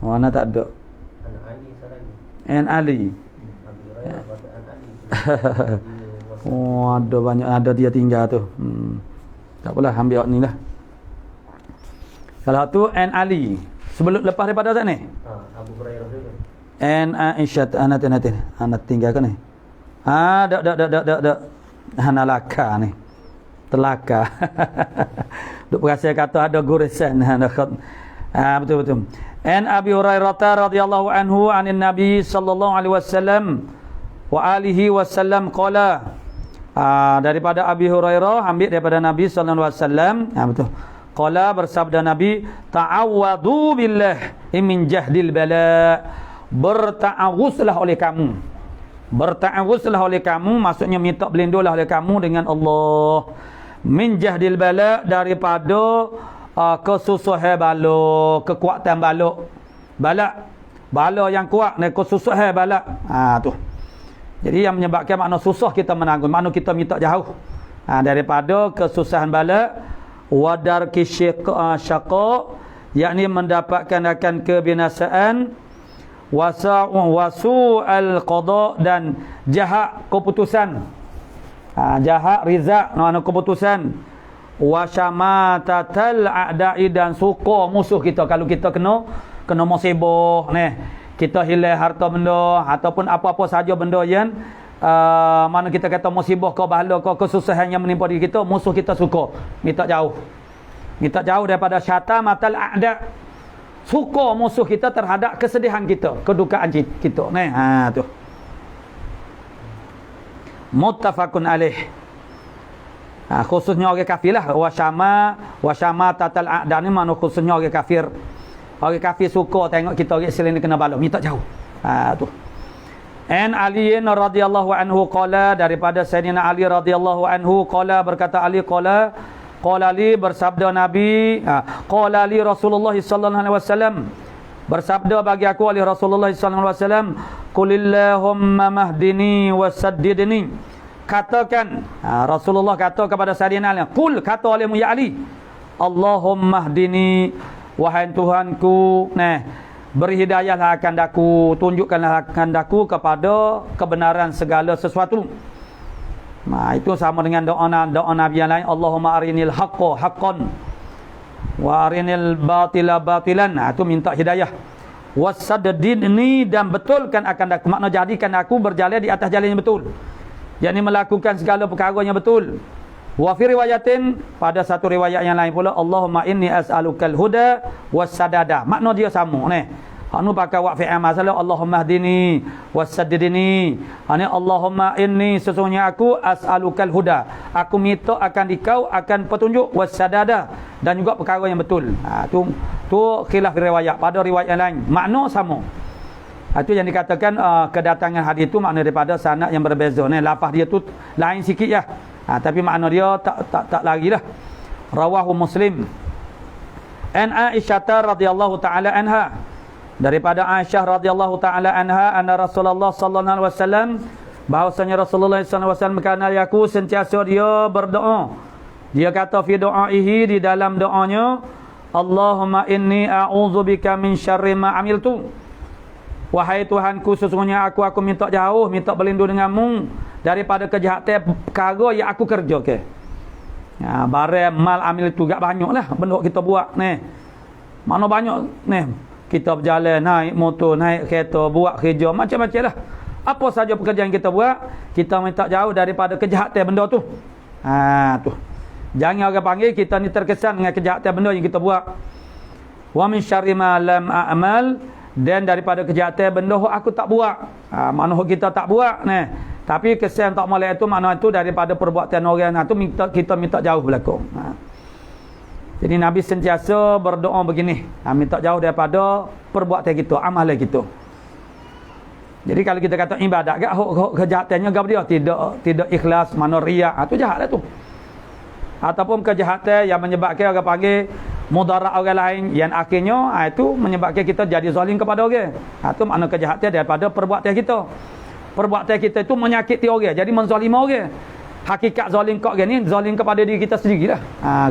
Mana tak ada. An Ali salagi. An Ali. Abu Hurairah kata An Ali. Ada banyak, ada dia tinggal tu. Tak apalah, ambil ni lah. Kalau tu An Ali. Sebelum lepas daripada tak ni? Abu Hurairah juga. An Aisyah anak tinggalkan ni. Dak. Hanalaka ni. Telaka. Duk perasa kata ada goresan. Betul. An Abi Hurairah radhiyallahu anhu anin Nabi sallallahu alaihi wasallam wa alihi wasallam qala. Daripada Abi Hurairah, ambil daripada Nabi sallallahu alaihi wasallam. Betul. Qala, bersabda Nabi, ta'awwadu billah min jahdil bala. Berta'awuzlah oleh kamu. Berta'awuzlah oleh kamu, maksudnya minta berlindunglah oleh kamu dengan Allah. Min jahdil bala, daripada kesusahan bala, kekuatan bala yang kuat, kesusahan bala. Tu. Jadi yang menyebabkan makna susah kita menanggung, makna kita minta jauh daripada kesusahan bala. Wadar syaqa, yakni mendapatkan akan kebinasaan, wasu al-qada, dan jahat keputusan. Jahat rizaq, makna keputusan. Wasyamatatal a'da'i, dan suka musuh kita. Kalau kita kena musibah kita hilang harta benda ataupun apa-apa saja benda yang mana kita kata musibah ke bahala ke kesusahan yang menimpa diri kita, musuh kita suka minta jauh daripada syatamatal a'da. Suka musuh kita terhadap kesedihan kita, kedukaan kita tu. Muttafaqun alaih. Khususnya orang kafir lah. Wasyama tatal a'da ni makna khususnya orang kafir. Orang kafir suka tengok kita orang Islam ni kena balak, minta jauh. Tu. An Ali radhiyallahu anhu qala, daripada Sayyidina Ali radhiyallahu anhu qala, berkata Ali qala li, bersabda Nabi, qala li Rasulullah sallallahu alaihi wasallam, bersabda bagi aku oleh Rasulullah sallallahu alaihi wasallam, qulillahumma mahdini wasaddidni. Katakan, Rasulullah kata kepada Sayyidina Ali, qul, kata olehmu ya Ali, Allahumma hdini, wahai Tuhanku, beri hidayahlah akan daku, tunjukkanlah akan daku kepada kebenaran segala sesuatu. Itu sama dengan doa Nabi yang lain, Allahumma arinil haqqa haqqan wa arinil batila batilan. Itu minta hidayah. Wasaddidni, dan betulkan akan daku, makna jadikan aku berjalan di atas jalan yang betul, yakni melakukan segala perkara yang betul. Wa fi riwayatin, pada satu riwayat yang lain pula, Allahumma inni as'alukal huda wassadada. Makna dia sama anu pakai wa fi amal, Allahumma hdini wassaddidni. Allahumma inni, sesungguhnya aku, as'alukal huda, aku minta akan dikau akan petunjuk, wassadada, dan juga perkara yang betul. Tu khilaf riwayat. Pada riwayat yang lain makna sama. Itu yang dikatakan kedatangan hadis itu makna daripada sanad yang berbeza. Lafaz dia tu lain sikit ya. Tapi makna dia tak lagilah. Rawahu Muslim. An Aisyah radhiyallahu taala anha, daripada Aisyah radhiyallahu taala anha, anna Rasulullah sallallahu alaihi wasallam, bahwasanya Rasulullah sallallahu alaihi wasallam kana yaku, sentiasa dia berdoa. Dia kata fi doaihi, di dalam doanya, Allahumma inni a'udzubika min syarri ma amiltu. Wahai Tuhanku, sesungguhnya aku minta jauh, minta berlindung denganmu daripada kejahatan perkara yang aku kerja ke. Barang mal amil tu gak banyaklah benda kita buat ni. Mana banyak ni, kita berjalan, naik motor, naik kereta, buat kerja macam-macam lah. Apa saja pekerjaan kita buat, kita minta jauh daripada kejahatan benda tu. Tu. Jangan orang panggil kita ni terkesan dengan kejahatan benda yang kita buat. Wa min syarri ma lam a'mal, dan daripada kejahatan benda aku tak buat. Makna kita tak buat tapi kesan tak molek itu, makna itu daripada perbuatan orang itu kita minta jauh berlaku. Jadi Nabi sentiasa berdoa begini, minta jauh daripada perbuatan kita, amalan kita. Jadi kalau kita kata ibadat gak kejahatannya gak dia tidak ikhlas, mana riak, itu jahatlah tu. Ataupun kejahatan yang menyebabkan orang panggil mudarat orang lain, yang akhirnya itu menyebabkan kita jadi zalim kepada orang. Itu makna kejahatan daripada perbuatan kita. Perbuatan kita itu menyakiti orang, jadi menzalimi orang. Hakikat zalim kat orang ni zalim kepada diri kita sendirilah.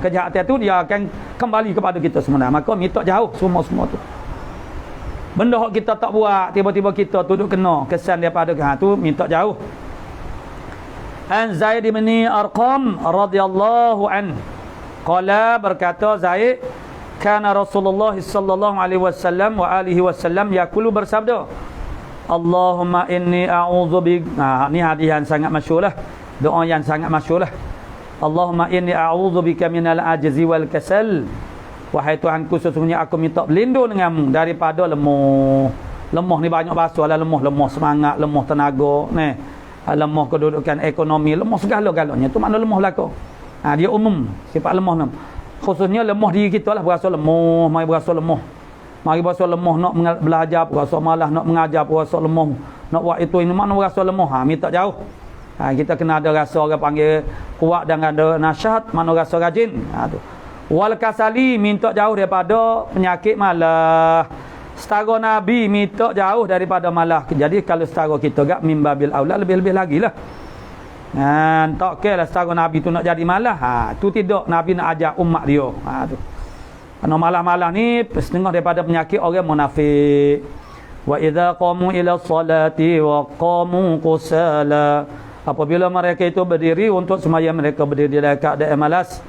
Kejahatan tu dia akan kembali kepada kita sebenarnya. Maka minta jauh semua tu. Benda yang kita tak buat, tiba-tiba kita duduk kena kesan daripada tu, minta jauh. An Zaid bin Arqam radhiyallahu an qala, berkata Zaid, kana Rasulullah sallallahu alaihi wasallam wa alihi wasallam yaqulu, bersabda, Allahumma inni a'udzubika. Ni hadis yang sangat masyhurlah, doa yang sangat masyhurlah. Allahumma inni a'udzubika minal ajzi wal kasal. Wahai Tuhanku, sesungguhnya aku minta berlindung denganmu daripada lemah. Lemah ni banyak bahasa lah, lemah semangat, lemah tenaga, lemah kedudukan ekonomi, lemah segala-galanya. Tu makna lemah belaka. Dia umum sifat lemah. Khususnya lemah diri kita lah, berasa lemah, mari berasa lemah. Mari berasa lemah nak belajar, berasa malas nak mengajar, berasa lemah nak buat itu ini, makna berasa lemah. Minta jauh. Kita kena ada rasa orang panggil kuat dan ada nasihat, mana rasa rajin. Tu. Wal kasali, minta jauh daripada penyakit malah. Setara Nabi minta jauh daripada malah. Jadi kalau setara kita gak mimbabil aula, lebih-lebih lagi lah. Tak kira setara Nabi tu nak jadi malah. Tu tidak Nabi nak ajak umat dia. Tu. Kerana malah-malah ni setengah daripada penyakit orang munafik. Wa idza qamu ila salati wa qamu qusala. Apabila mereka itu berdiri untuk sembahyang, mereka berdiri dalam keadaan malas.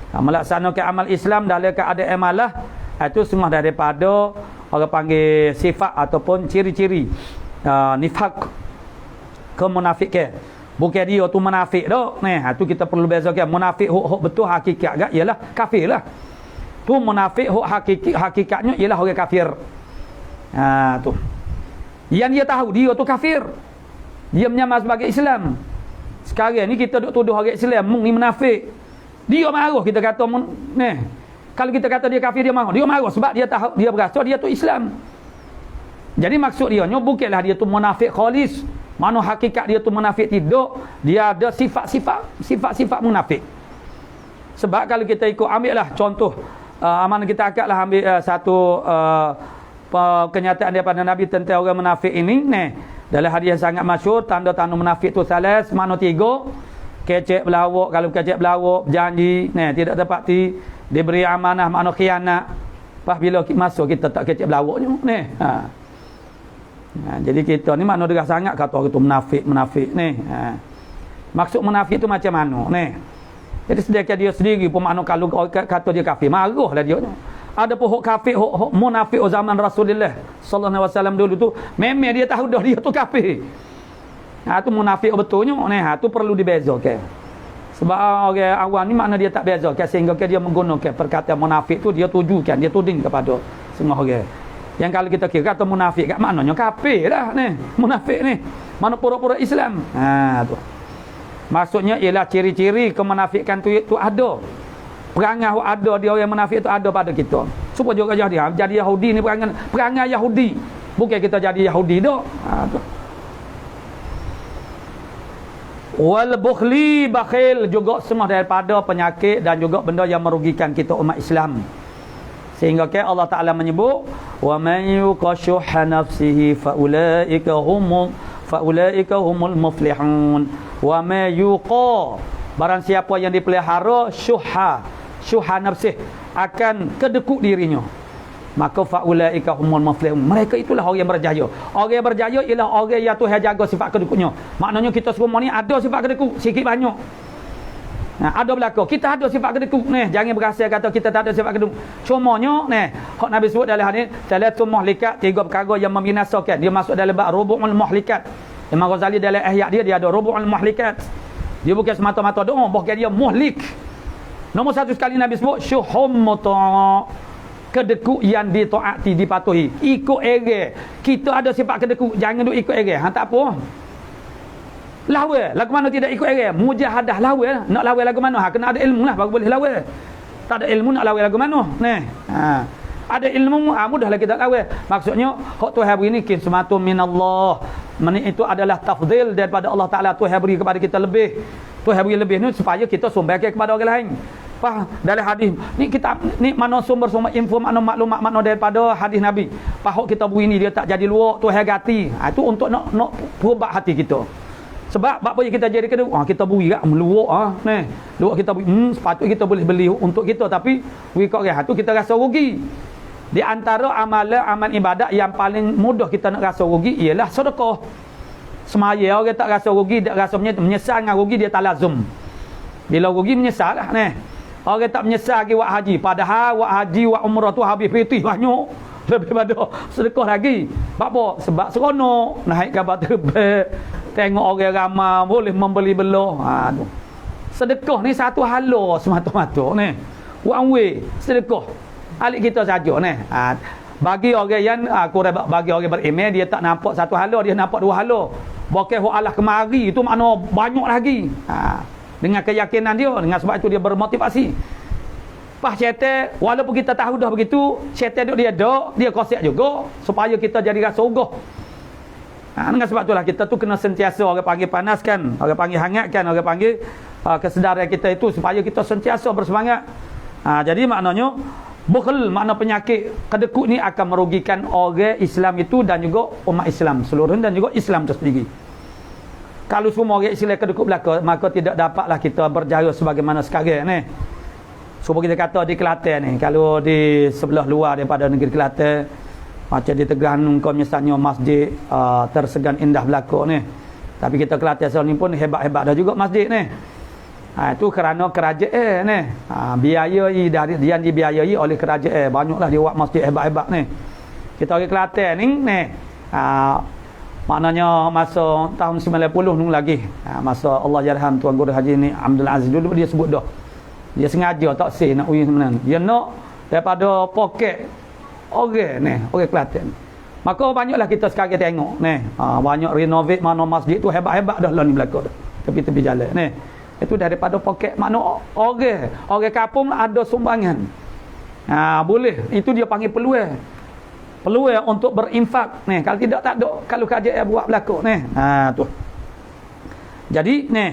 Melaksanakan amal Islam dalam keadaan malas, itu semua daripada orang panggil sifat ataupun ciri-ciri nifaq, kemunafikan. Bukan dia tu munafik dah. Tu kita perlu bezakan. Munafik hak betul hakikat gak ialah kafir lah. Tu munafik hak hakikatnya ialah orang kafir. Tu. Yang dia tahu dia tu kafir, dia menyamar sebagai Islam. Sekarang ni kita duk tuduh orang Islam mung ni munafik. Dia marah kita kata kalau kita kata dia kafir dia marah. Dia marah sebab dia tahu dia berasa dia tu Islam. Jadi maksud dia bukanlah dia tu munafik khalis. Mana hakikat dia tu munafik tidak. Dia ada sifat-sifat munafik. Sebab kalau kita ikut ambil lah contoh amanah kita akadlah ambil satu kenyataan daripada Nabi tentang orang munafik ini. Dalam hadis yang sangat masyhur, tanda-tanda munafik tu salas, mana 3? Kecek belawak, kalau kecek belawak, janji, tidak tepati, diberi amanah, makna khianat. Pas bila masuk kita tak kecek belawaknya, jadi kita ni makna derah sangat kata orang tu munafik ni. Maksud munafik tu macam mana? Jadi sedekah dia sendiri pun makna kalau kata dia kafir, marahlah dia. Ada pun hok kafir, hok munafik zaman Rasulullah sallallahu alaihi wasallam dulu tu, memang dia tahu dah dia tu kafir. Tu munafik betulnya, tu perlu dibezakan. Sebab orang awam ni makna dia tak bezakan sehingga dia menggunakan perkataan munafik tu dia tujukan, dia tuding kepada semua orang. Yang kalau kita kira kata munafik kat maknanya kafir lah ni. Munafik ni mana pura-pura Islam. Tu. Maksudnya ialah ciri-ciri kemunafikan tu ada. Perangai ada dia orang munafik tu ada pada kita. Supaya juga jadi Yahudi ni perangai Yahudi. Bukan kita jadi Yahudi dak. Tu. Wal bukhli bakhil juga semua daripada penyakit dan juga benda yang merugikan kita umat Islam. Sehingga Allah Taala menyebut wa man yuqashuha nafsihi faulaika humul muflihun. Wa ma yuqa barang siapa yang dipelihara syuha nafsih akan kedekut dirinya, maka faulaika humul muflihun. Mereka itulah orang yang berjaya. Orang yang berjaya ialah orang yang Tuhan jaga sifat kedekutnya. Maknanya kita semua ni ada sifat kedekut sikit banyak. Ada belaka kita ada sifat kedekut ni, jangan berasa kata kita tak ada sifat kedekut. Cumanya hak Nabi sebut dalam hadis talatul muhlikat, 3 perkara yang membinasakan. Dia masuk dalam bab rubu'ul muhlikat. Imam Ghazali dalam ihya dia ada rubu'ul muhlikat. Dia bukan semata-mata doa, bahkan dia muhlik. Nombor 1 sekali Nabi sebut syuhum muta', kedekut yang ditaati, dipatuhi. Ikut ere. Kita ada sifat kedekut, jangan duk ikut ere. Tak apa. Lawa, lagu mana tidak ikut ere? Mujahadah lawa. Nak lawa lagu mana? Kena ada ilmu lah baru boleh lawa. Tak ada ilmu nak lawa lagu mana? Ada ilmu mudahlah kita lawa. Maksudnya hak Tuhan beri ni kismatun minallah. Itu adalah tafdhil daripada Allah Taala. Tuhan beri kepada kita lebih. Tuhan beri lebih ni supaya kita sumberkan kepada orang lain. Dalam hadis ni kita ni mana sumber info maklumat daripada hadis Nabi. Hak kita beri ni dia tak jadi luak, Tuhan ganti. Itu untuk nak perubah hati kita. Sebab apa yang kita jadi kedua, kita beri kat meluak luak kita beri, sepatutnya kita boleh beli untuk kita, tapi beri kat orang tu kita rasa rugi. Di antara amal ibadat yang paling mudah kita nak rasa rugi ialah sedekah. Semaya orang tak rasa rugi, tak rasa menyesal dengan rugi, dia tak lazum. Bila rugi menyesal lah Orang tak menyesal lagi buat haji, padahal buat haji buat umrah tu habis fitih banyak. Lebih pada sedekah lagi. Apa? Sebab seronok naik kapal terbang, tengok orang ramai, boleh membeli belah. Sedekah ni satu hala semata-mata ni. One way sedekah. Alik kita saja ni. Bagi orang yang bagi orang beriman, dia tak nampak satu hala, dia nampak 2 hala. Bukan hok Allah kemari itu makna banyak lagi. Dengan keyakinan dia, dengan sebab itu dia bermotivasi. Syaitan, walaupun kita tahu dah begitu, syaitan dia kosek juga supaya kita jadi rasa ogah. Dengan sebab itulah kita tu kena sentiasa orang panggil panaskan, orang panggil hangatkan, orang panggil kesedaran kita itu supaya kita sentiasa bersemangat. Jadi maknanya bukhl, makna penyakit kedekut ni akan merugikan orang Islam itu dan juga umat Islam seluruhnya dan juga Islam itu sendiri. Kalau semua orang Islam kedekut belaka, maka tidak dapatlah kita berjaya sebagaimana sekarang ni. Cuba kita kata di Kelantan ni, kalau di sebelah luar daripada negeri Kelantan, macam di Terengganu kau misalnya masjid tersegan indah belaka ni. Tapi kita Kelantan sekarang ni pun hebat-hebat dah juga masjid ni. Itu kerana kerajaan ni. Biayai dari dia dibiayai oleh kerajaan. Banyaklah dia buat masjid hebat-hebat ni. Kita orang Kelantan ni maknanya masa tahun 90 ni lagi. Masa Allah yarham Tuan Guru Haji ni Abdul Aziz dulu dia sebut dah. Dia sengaja tak say nak uji sebenarnya. Dia nak daripada poket orang ni, orang Kelantan. Maka banyaklah kita sekarang tengok ni. Banyak renovate mana masjid tu hebat-hebat dah lah ni belaka dah. tepi-tepi jalan ni. Itu daripada poket makna orang kampung ada sumbangan. Boleh, itu dia panggil peluang untuk berinfak ni. Kalau tidak tak ada, kalau kerajaan buat berlaku ni. Tu. Jadi ni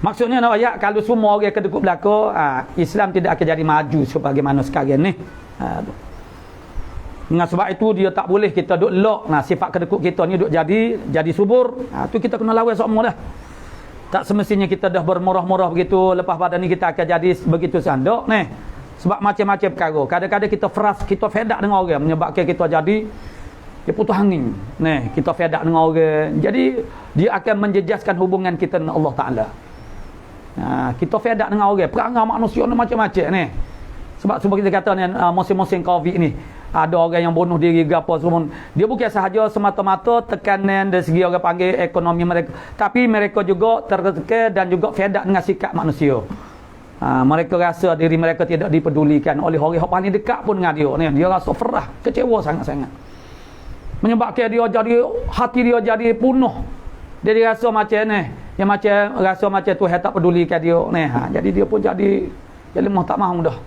maksudnya nak ayat kalau semua orang kedekut berlaku, Islam tidak akan jadi maju sebagaimana sekarang ni. Tu. Dengan sebab itu dia tak boleh kita duk lock sifat kedekut kita ni duk jadi subur. Tu kita kena lawan semua dah. Tak semestinya kita dah bermurah-murah begitu, lepas pada ni kita akan jadi begitu sandok ni. Sebab macam-macam perkara. Kadang-kadang kita kita fedak dengan orang menyebabkan kita jadi dia putus angin. Ni, kita fedak dengan orang. Jadi dia akan menjejaskan hubungan kita dengan Allah Taala. Kita fedak dengan orang, perangai manusia ni macam-macam ni. Sebab kita kata ni musim-musim Covid ni, ada orang yang bunuh diri gapo semua. Dia bukan sahaja semata-mata tekanan dari segi orang panggil ekonomi mereka, tapi mereka juga tertekan dan juga fedak dengan sikap manusia. Mereka rasa diri mereka tidak dipedulikan oleh orang yang paling dekat pun dengan dia ni. Dia rasa ferah, kecewa sangat-sangat. Menyebabkan dia jadi hati dia jadi penuh. Dia rasa macam ni, yang macam rasa macam Tuhan tak pedulikan dia ni. Jadi dia pun jadi lemah tak mahu dah.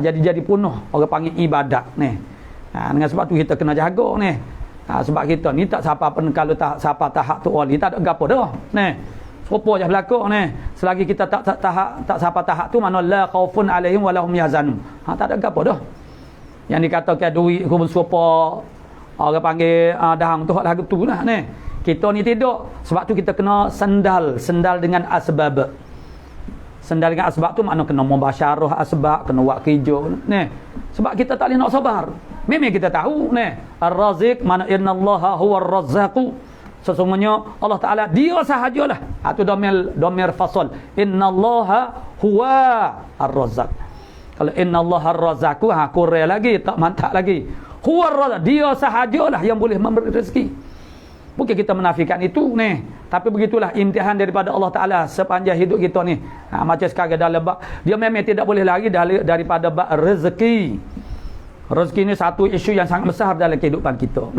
Jadi penuh orang panggil ibadat ni. Dengan sebab tu kita kena jaga ni. Sebab kita ni tak siapa pun kalau tak siapa tahap tu wali tak ada gapo dah. Ni. Serupa je berlaku ni. Selagi kita tak siapa tahap tu mana la khaufun alaihim wa lahum yazanun. Tak ada gapo dah. Yang dikatakan duit ku serupa orang panggil dahang tu hak lagu tu lah ni. Kita ni tidak. Sebab tu kita kena sendal dengan asbab. Sendal dengan asbab tu makna kena mubasyarah asbab, kena buat kerja ni. Sebab kita tak boleh nak sabar. Memang kita tahu ni, Ar-Raziq mana innallaha huwar razzaqu. Sesungguhnya Allah Taala dia sahajalah. Tu domir fasal. Innallaha huwa ar-razzaq. Kalau innallaha ar-razzaqu kurang lagi, tak mantap lagi. Huwar razzaq, dia sahajalah yang boleh memberi rezeki. Bukan kita menafikan itu ni. Tapi begitulah imtihan daripada Allah Ta'ala sepanjang hidup kita ni. Macam sekarang dalam bab, dia memang tidak boleh lari daripada bab rezeki. Rezeki ni satu isu yang sangat besar dalam kehidupan kita.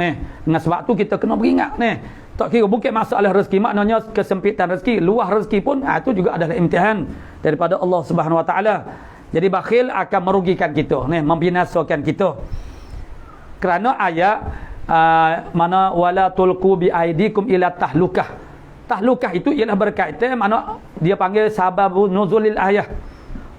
Dengan sebab tu kita kena beringat ni. Tak kira bukan masalah rezeki, maknanya kesempitan rezeki, luah rezeki pun itu juga adalah imtihan daripada Allah Subhanahu Wa Ta'ala. Jadi bakhil akan merugikan kita, membinasakan kita. Kerana ayat mana wala tulqu bi aidikum ila tahlukah. Tahlukah itu ialah berkaitan mana dia panggil sababun nuzulil ayah.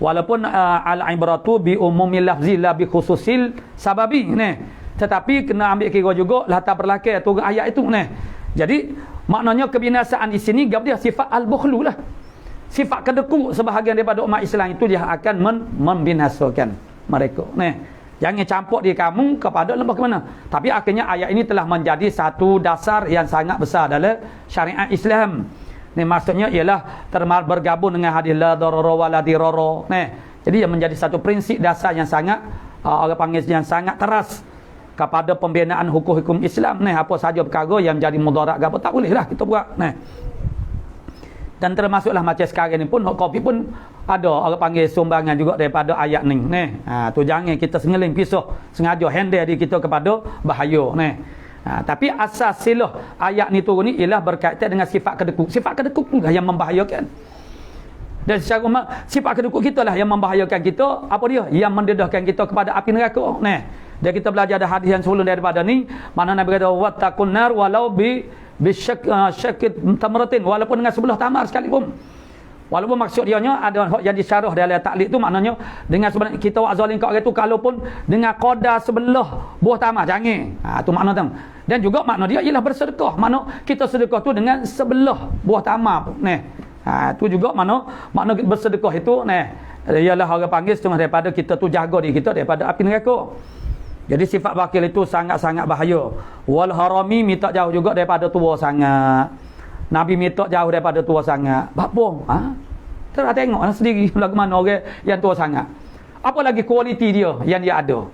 Walaupun al-ibratu bi umumil lafzi la bi khususil sababi ni. Tetapi kena ambil kira juga latar belakang tu ayat itu ni. Jadi maknanya kebinasaan di sini gap dia sifat al-bukhlu lah. Sifat kedekut sebahagian daripada umat Islam itu dia akan membinasakan mereka. Ni. Jangan campur di kamu kepada lembah ke mana. Tapi akhirnya ayat ini telah menjadi satu dasar yang sangat besar dalam syariat Islam. Ni maksudnya ialah bergabung dengan hadis la darara wa la dirara. Jadi ia menjadi satu prinsip dasar yang sangat orang panggil yang sangat teras kepada pembinaan hukum-hukum Islam. Apa sahaja perkara yang jadi mudarat apa tak bolehlah kita buat. Dan termasuklah macam sekarang ni pun kopi pun ada orang panggil sumbangan juga daripada ayat ni. Tu jangan kita sengeling pisah sengaja handle diri kita kepada bahaya tapi asas silah ayat ni turun ni ialah berkaitan dengan sifat kedekut. Sifat kedekut itulah yang membahayakan. Dan secara sifat kedekut kita lah yang membahayakan kita. Apa dia? Yang mendedahkan kita kepada api neraka. Dan kita belajar ada hadis yang sebelum daripada ni, mana Nabi kata wattaqun nar walau syakit tamratin, walaupun dengan sebelah tamar sekalipun. Walaupun maksud dia ada yang disyarah dalam taklid tu maknanya dengan sebenarnya kita buat zalim kat orang tu kalaupun dengan qadar sebelah buah tamar jangan. Tu makna tu. Dan juga makna dia ialah bersedekah. Makna kita sedekah tu dengan sebelah buah tamar. Tu juga makna bersedekah itu ialah orang panggil setengah daripada kita tu jaga diri kita daripada api neraka. Jadi sifat bakil itu sangat-sangat bahaya. Wal harami minta jauh juga daripada tua sangat. Nabi minta jauh daripada tua sangat. Apa? Terus tengoklah sendiri lagu mana orang yang tua sangat. Apa lagi kualiti dia yang dia ada?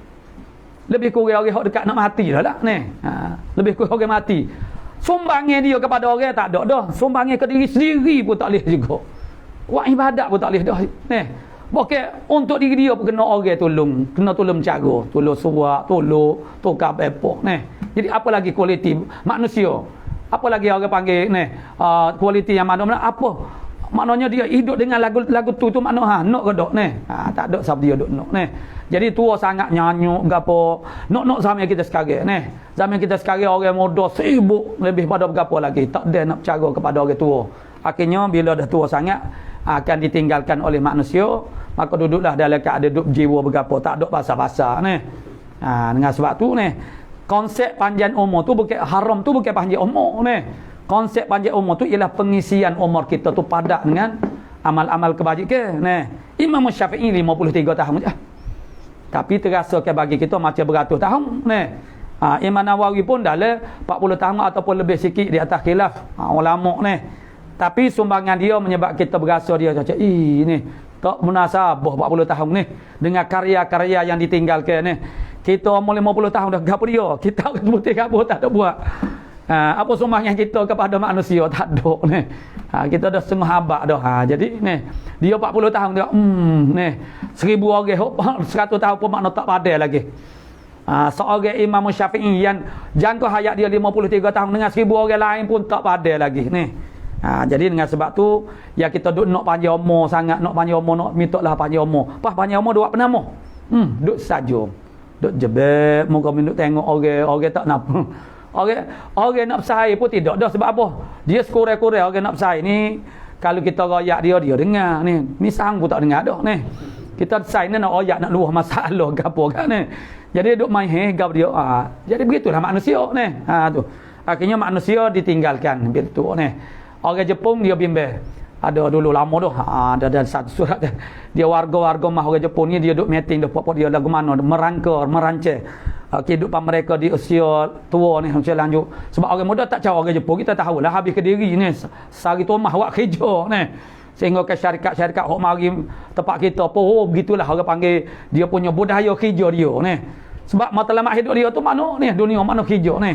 Lebih kurang orang dekat nak mati dah. Lebih kurang orang mati. Sumbangnya dia kepada orang tak ada dah. Sumbangnya ke diri sendiri pun tak boleh juga. Buat ibadat pun tak boleh dah. Bukan untuk diri dia pun kena orang tolong. Kena tolong cara. Tolong suak, tolong tukar bepok. Jadi apa lagi kualiti manusia? Apa lagi orang panggil kualiti yang mana apa? Maknanya dia hidup dengan lagu tu makna nak ke dok ni. Tak ada siapa dia dok nak ni. Jadi tua sangat nyanyuk gapo. Nak zaman kita sekarang ni. Zaman kita sekarang orang muda sibuk lebih pada gapo lagi. Tak ada nak bercara kepada orang tua. Akhirnya bila dah tua sangat akan ditinggalkan oleh manusia, maka duduklah dalam keadaan duduk jiwa bergapo, tak ada pasal-pasal ni. Dengan sebab tu ni konsep panjang umur tu bukan haram, tu bukan panjang umur ni. Konsep panjang umur tu ialah pengisian umur kita tu padat dengan amal-amal kebajikan ni. Imam Syafi'i 53 tahun je. Tapi terasa ke bagi kita macam beratus tahun ni. Imam Nawawi pun dalam 40 tahun ataupun lebih sikit di atas khilaf ulama ni. Tapi sumbangan dia menyebab kita berasa dia macam ni tak munasabah 40 tahun ni dengan karya-karya yang ditinggalkan ni. Kita umur 50 tahun dah gapo dia. Kita putih gapo tak ada buat. Apa sumbangan kita kepada manusia tak ada ni. Kita dah semahabak dah. Jadi ni dia 40 tahun dia ni 1000 orang 100 tahun pun makna tak padai lagi. Seorang Imam Syafi'i yang jangka hayat dia 53 tahun dengan 1000 orang lain pun tak padai lagi ni. Jadi dengan sebab tu ya kita duk nak panjang umur sangat, nak panjang umur, nak mintalah panjang umur. Pas panjang umur duk apa nama? Duk saja. Duk jebek muka duk tengok orang tak nak. Orang nak bersaing pun tidak dah sebab apa? Dia sekurang-kurang orang nak bersaing ni kalau kita royak dia dengar ni. Ni sang pun tak dengar dah ni. Kita bersaing ni nak royak nak luah masalah gapo kan ni. Jadi duk main gap dia. Jadi begitulah manusia ni. Tu. Akhirnya manusia ditinggalkan begitu ni. Orang Jepun dia bimbang. Ada dulu lama dah. Ada satu surat dia warga-warga mah orang Jepun ni dia duk meeting dah pokok dia lagu mana merancang kehidupan mereka di usia tua ni macam lanjut. Sebab orang muda tak tahu orang Jepun kita tahulah habis Kediri ni sehari tu mah awak kerja ni. Sehingga ke syarikat-syarikat hok mari tempat kita pun begitulah orang panggil dia punya budaya kerja dia ni. Sebab matlamat hidup dia tu mana ni dunia mana kerja ni.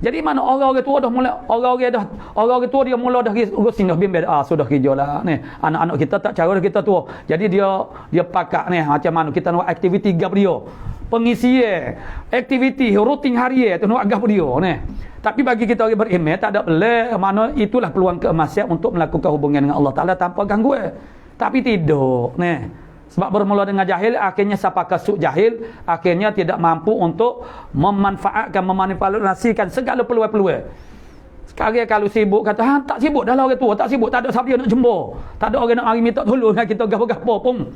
Jadi mana orang-orang tua dah mula orang-orang tua dia mula dah rusing dah bimbang sudah kerjalah ni. Anak-anak kita tak cara kita tua. Jadi dia pakak ni macam mana kita nak aktiviti gap dia. Pengisian aktiviti rutin harian tu nak gap dia ni. Tapi bagi kita orang beriman tak ada pelik mana itulah peluang keemasan untuk melakukan hubungan dengan Allah Taala tanpa gangguan. Tapi tidak ni. Sebab bermula dengan jahil, akhirnya siapa kesuk jahil, akhirnya tidak mampu untuk memanipulasikan segala peluang-peluang. Sekarang kalau sibuk, kata, tak sibuk dah lah orang tua, tak sibuk, tak ada siapa dia nak jembur. Tak ada orang nak mari minta tolong dengan kita gapo-gapo pun.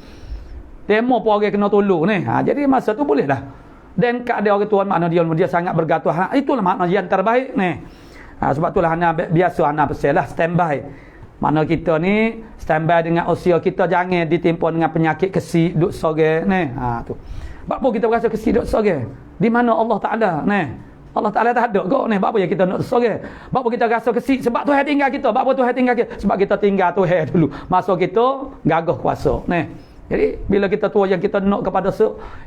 Demo pun orang kena tolong ni. Jadi masa tu boleh dah. Dan keadaan orang tua makna dia sangat bergantung. Itulah makna yang terbaik ni. Sebab itulah biasa anak pesan lah, standby. Mana kita ni standby dengan usia kita jangan ditimpa dengan penyakit kesi duk sore ni. Tu. Sebab apa kita berasa kesi duk sore? Di mana Allah Taala ni? Allah Taala tak ada kok ni. Sebab apa yang kita nak sore? Sebab apa kita rasa kesi? Sebab Tuhan tinggal kita. Sebab apa Tuhan tinggal kita? Sebab kita tinggal Tuhan dulu. Masa kita gagah kuasa ni. Jadi bila kita tua yang kita nak kepada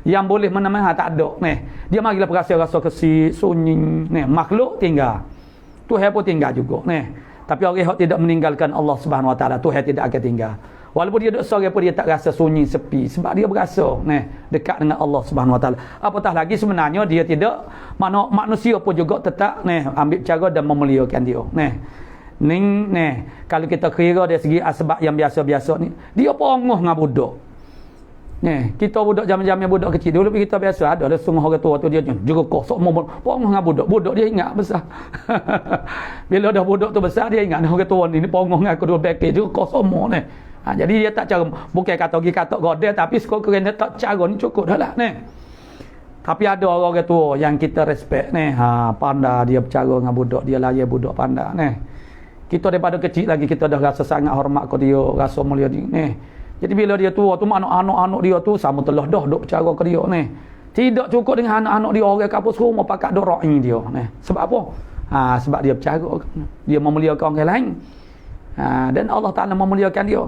yang boleh menemani tak ada ni. Dia marilah rasa kesi sunyi ni. Makhluk tinggal. Tuhan pun tinggal juga ni. Tapi orang yang tidak meninggalkan Allah Subhanahu Wa Taala, Tuhan tidak akan tinggal. Walaupun dia duduk sore pun dia tak rasa sunyi sepi sebab dia berasa dekat dengan Allah Subhanahu Wa Taala. Apatah lagi sebenarnya dia tidak manusia pun juga tetap ambil cara dan memuliakan dia. Kalau kita kira dari segi asbab yang biasa-biasa ni, dia pongoh dengan budak. Kita budak zaman-zaman budak kecil dulu kita biasa ada sungguh orang tua tu dia juga kosok pongoh dengan budak dia ingat besar. Bila dah budak tu besar dia ingat orang tua ni pongoh dengan aku dua beke juga kosok ni. Jadi dia tak cara bukan kata pergi kata godel tapi sekiranya tak cara ni cukup dah lah ni. Tapi ada orang tua yang kita respect ni, pandai dia bercara dengan budak, dia layan budak pandai ni. Kita daripada kecil lagi kita dah rasa sangat hormat ke dia, rasa mulia dia ni. Jadi bila dia tua tu anak-anak dia tu sama telah dah duk bercara ke dia ni. Tidak cukup dengan anak-anak dia orang kampus rumah pakat duk ra'i dia ni. Sebab apa? Sebab dia bercara, dia memuliakan orang lain. Dan Allah Taala memuliakan dia.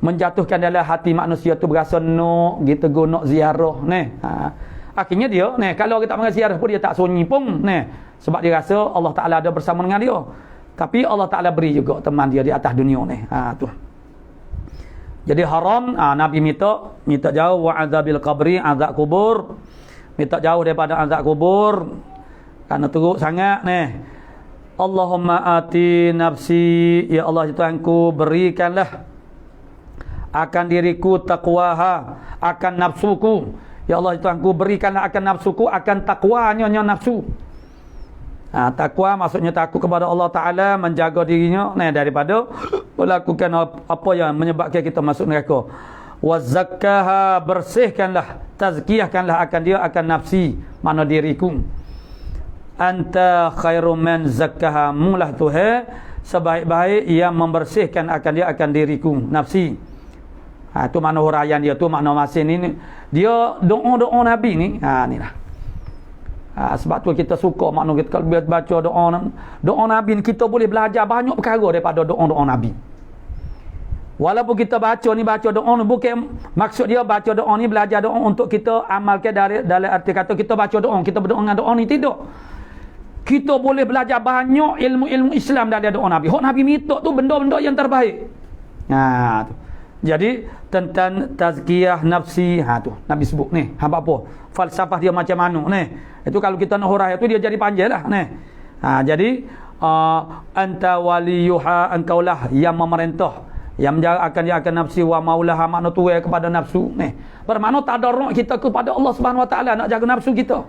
Menjatuhkan dalam hati manusia tu berasa nak gitu guna ziarah ni. Akhirnya dia kalau kita mengaji ziarah pun dia tak sunyi pun sebab dia rasa Allah Taala ada bersama dengan dia. Tapi Allah Taala beri juga teman dia di atas dunia ni. Tu. Jadi haram Nabi minta jauh wa azabil qabri, azab kubur. Minta jauh daripada azab kubur kerana teruk sangat Allahumma ati nafsi, ya Allah Tuhanku berikanlah akan diriku taqwaha, akan nafsuku. Ya Allah Tuhanku, berikanlah akan nafsuku akan takwanya nafsu. Takwa maksudnya takut kepada Allah Ta'ala, menjaga dirinya daripada melakukan apa yang menyebabkan kita masuk neraka. Wa zakkaha, bersihkanlah, tazkiyahkanlah akan dia, akan nafsi, mana diriku. Anta khairu man zakkaha, mulah Tuhan sebaik-baik yang membersihkan akan dia, akan diriku, nafsi. Tu makna huraian dia, tu makna masin ni. Dia doa-doa Nabi ni, ni lah. Sebab tu kita suka makna kita kalau baca doa Nabi ni, kita boleh belajar banyak perkara daripada doa-doa Nabi. Walaupun kita baca doa ni, bukan maksud dia baca doa ni belajar doa untuk kita amalkan dalam arti kata kita baca doa, kita berdoa dengan doa ni, tidak. Kita boleh belajar banyak ilmu-ilmu Islam dari doa Nabi. Hak Nabi minta tu benda-benda yang terbaik. Tu. Jadi tentang tazkiyah nafsi, tu Nabi sebut ni. Hamba apa? Falsafah dia macam mana ni? Itu kalau kita nak huraian tu dia jadi panjang lah ni. Jadi anta waliyuha, engkaulah yang memerintah, yang menjaga akan nafsi, wa maulaha, makna tuai kepada nafsu ni. Bermakna tadarruk kita kepada Allah Subhanahu Wa Taala, nak jaga nafsu kita.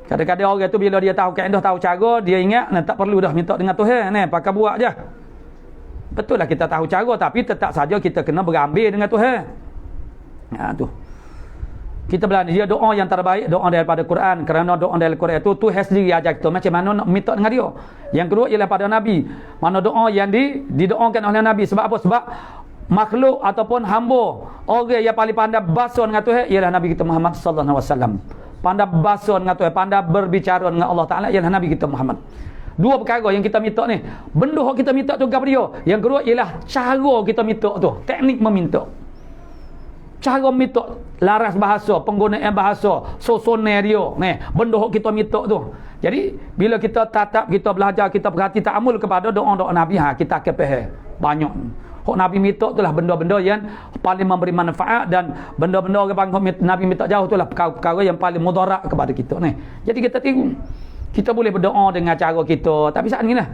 Kadang-kadang orang tu bila dia tahu kaedah, tahu cara, dia ingat tak perlu dah minta dengan Tuhan ni, pakai buat je. Betul lah kita tahu cara, tapi tetap saja kita kena berambil dengan Tuhan. Tu. Kita bilang dia doa yang terbaik, doa daripada Quran, kerana doa daripada Quran itu Tuhan sendiri ajar kita macam mana nak minta dengan dia. Yang kedua ialah pada Nabi, mana doa yang didoakan oleh Nabi. Sebab apa? Sebab makhluk ataupun hamba, orang yang paling pandai bahasa dengan Tuhan ialah Nabi kita Muhammad sallallahu alaihi wasallam. Pandai bahasa dengan Tuhan, pandai berbicara dengan Allah Taala ialah Nabi kita Muhammad. Dua perkara yang kita minta ni, benda yang kita minta tu kepada dia. Yang kedua ialah cara kita minta tu, teknik meminta. Cara minta, laras bahasa, penggunaan bahasa, susunan dia ni, benda yang kita minta tu. Jadi bila kita tatap, kita belajar, kita perhati ta'amul kepada doa-doa Nabi, kita akan faham banyak. Hak Nabi minta itulah benda-benda yang paling memberi manfaat, dan benda-benda orang Nabi minta jauh itulah perkara-perkara yang paling mudarat kepada kita ni. Jadi kita tiru. Kita boleh berdoa dengan cara kita, tapi saat ni lah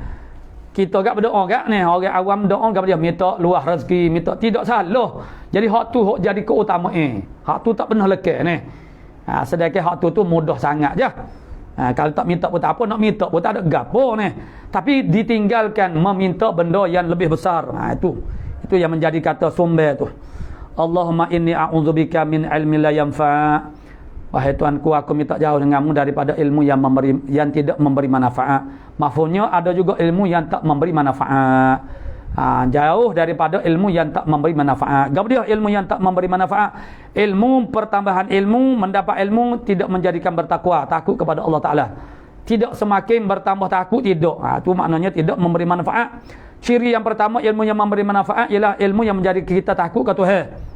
kita gak berdoa gak ni, orang awam doa gak dia minta luah rezeki, minta, tidak salah. Jadi hak tu hak jadi keutamaan. Hak tu tak pernah lekeh ni. Sedangkan hak tu mudah sangat je. Kalau tak minta pun tak apa, nak minta pun tak ada gapo ni. Tapi ditinggalkan meminta benda yang lebih besar. Itu yang menjadi kata sumber tu. Allahumma inni a'udzubika min ilmin la yanfa'. Wahai Tuhanku, aku minta jauh denganmu daripada ilmu yang tidak memberi manfaat. Maksudnya ada juga ilmu yang tak memberi manfaat. Jauh daripada ilmu yang tak memberi manfaat. Gabriel ilmu yang tak memberi manfaat. Ilmu, pertambahan ilmu, mendapat ilmu tidak menjadikan bertakwa, takut kepada Allah Ta'ala. Tidak semakin bertambah takut, tidak. Itu maknanya tidak memberi manfaat. Ciri yang pertama, ilmu yang memberi manfaat ialah ilmu yang menjadikan kita takut ke Tuhan.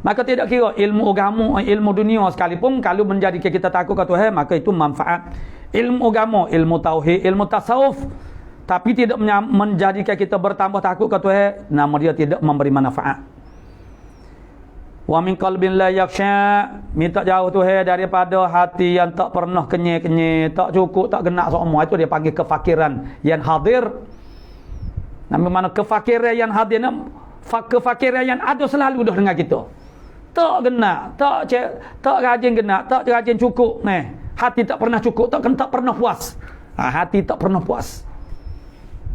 Maka tidak kira ilmu agama, ilmu dunia sekalipun, kalau menjadikan kita takut ke Tuhan, maka itu manfaat. Ilmu agama, ilmu tauhid, ilmu tasawuf, tapi tidak menjadikan kita bertambah takut ke Tuhan, nama dia tidak memberi manfaat. Wa min qalbin la yakhsha, minta jauh Tuhan daripada hati yang tak pernah kenyek-kenyek, tak cukup, tak genak semua. Itu dia panggil kefakiran yang hadir. Nama mana kefakiran yang hadir, kefakiran yang ada selalu dah dengan kita. Tak genak, tak rajin genak, tak rajin cukup. Hati tak pernah cukup, tak pernah puas. Hati tak pernah puas.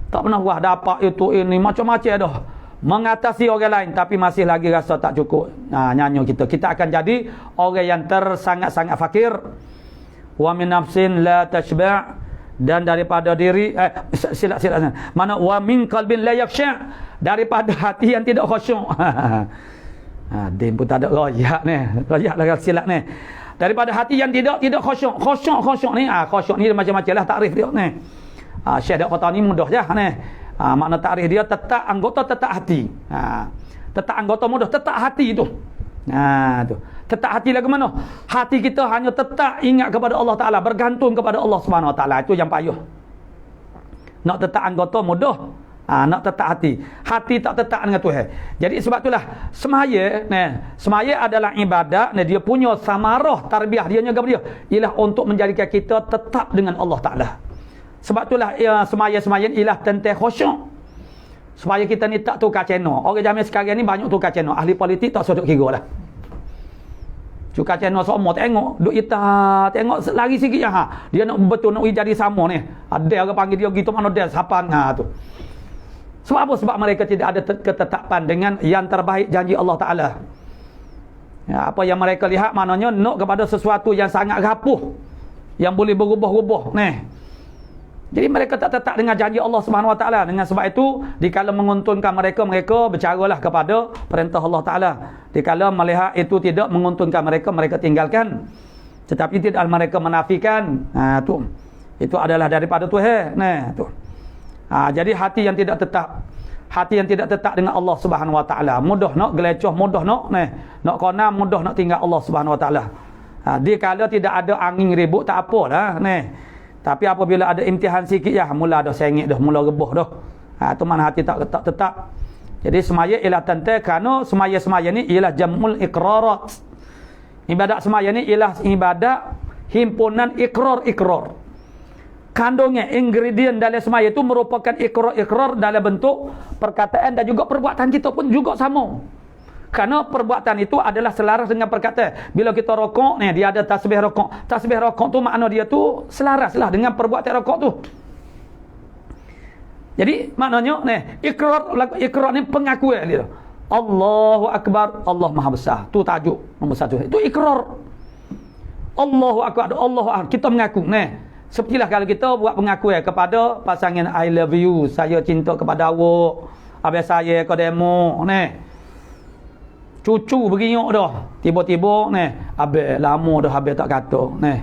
Tak pernah puas, dapat itu ini macam-macam dah. Mengatasi orang lain tapi masih lagi rasa tak cukup. Nyanyi kita akan jadi orang yang sangat-sangat fakir. Wa min nafsin la tashba', dan daripada diri silap mana wa min qalbin la yakhsha, daripada hati yang tidak khusyuk. Dia pun tak ada royak ni. Royak lah silap ni. Daripada hati yang tidak khusyuk. Khusyuk ni, khusyuk ni macam-macam lah takrif dia ni. Syekh dak kata ni mudah je ni. Makna takrif dia tetap anggota, tetap hati. Tetap anggota mudah, tetap hati tu. Tu. Tetap hati lagu mana? Hati kita hanya tetap ingat kepada Allah Taala, bergantung kepada Allah Subhanahu Wa Taala. Itu yang payah. Nak tetap anggota mudah. Nak tetap hati. Hati tak tetap dengan Tuhan. Jadi sebab itulah semaya adalah ibadat, dia punya samarah tarbiyah dia ialah untuk menjadikan kita tetap dengan Allah Taala. Sebab itulah semaya-semaya ialah tentang khusyuk. supaya kita ni tak tukar channel. Orang zaman sekarang ni banyak tukar channel. Ahli politik tak sodok kira lah. Tukar channel semua tengok, duk ita, tengok lari sikit je Dia nak betul nak jadi sama ni. Ada orang panggil dia gitu mana dia siapa tu. Sebab apa? Sebab mereka tidak ada ketetapan dengan yang terbaik janji Allah Taala. Ya, apa yang mereka lihat maknanya nak kepada sesuatu yang sangat rapuh, yang boleh berubah-ubah ni. Jadi mereka tak tetap dengan janji Allah Subhanahu Wa Taala. Dengan sebab itu, dikala menguntungkan mereka bercaralah kepada perintah Allah Taala. Dikala melihat itu tidak menguntungkan mereka tinggalkan. Tetapi tidak mereka menafikan. Itu adalah daripada Tuhan. Tu. Jadi hati yang tidak tetap dengan Allah Subhanahu Wa Taala, mudah nak gelecoh, mudah nak kona, mudah nak tinggal Allah Subhanahu Wa Taala. Dikala tidak ada angin ribut tak apalah Tapi apabila ada imtihan sikit mula dah sengit dah, mula rebah dah. Tu mana hati tak tetap. Jadi semaya ialah tentu kerana semaya ni ialah jamul iqrarat. Ibadat semaya ni ialah ibadat himpunan ikrar. Kandungnya ingredient dalam semaya itu merupakan ikrar dalam bentuk perkataan dan juga perbuatan kita pun juga sama. Kerana perbuatan itu adalah selaras dengan perkataan. Bila kita rokok ni, dia ada tasbih rokok. Tasbih rokok tu makna dia tu selaraslah dengan perbuatan rokok tu. Jadi maknanya ni ikrar ni pengakuan dia. Allahu Akbar, Allah Maha Besar. Tu tajuk nombor 1. Itu ikrar. Allahu Akbar, kita mengaku ni. Sepertilah kalau kita buat pengakuan kepada pasangan, I love you, saya cinta kepada awak, abang saya ke demo ni. Cucu beriuk dah. Tiba-tiba ni, abang lama dah abang tak kata ni.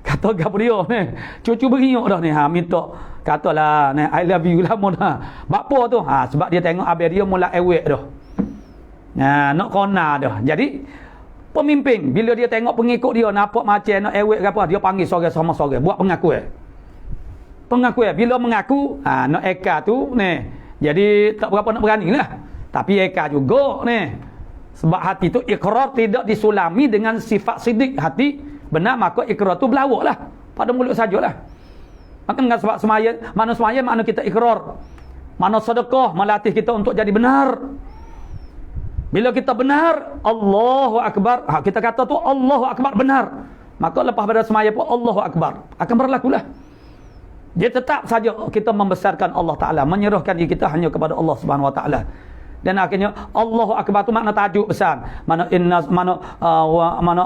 Kata gapo dia ni. Cucu beriuk dah ni. Minta katalah ni, I love you lama dah. Apa tu? Sebab dia tengok abang dia mula ewek dah. Nak kona dah. Jadi pemimpin bila dia tengok pengikut dia nampak macam nak ewek ke apa, dia panggil seorang sama seorang buat pengakuan. Bila mengaku, nak eka tu ni. Jadi tak berapa nak berani lah. Tapi eka juga ni. Sebab hati tu ikrar tidak disulami dengan sifat sidik hati benar, maka ikrar tu berlawak lah pada mulut sajalah. Maka dengan sebab semaya mana kita ikrar, mana sedekah melatih kita untuk jadi benar. Bila kita benar, Allahu Akbar, kita kata tu Allahu Akbar benar, maka lepas pada semaya pun Allahu Akbar akan berlakulah. Dia tetap saja kita membesarkan Allah Ta'ala, menyerahkan diri kita hanya kepada Allah Subhanahu Wa Ta'ala. Dan akhirnya Allahu Akbar tu makna tajuk besar. Mana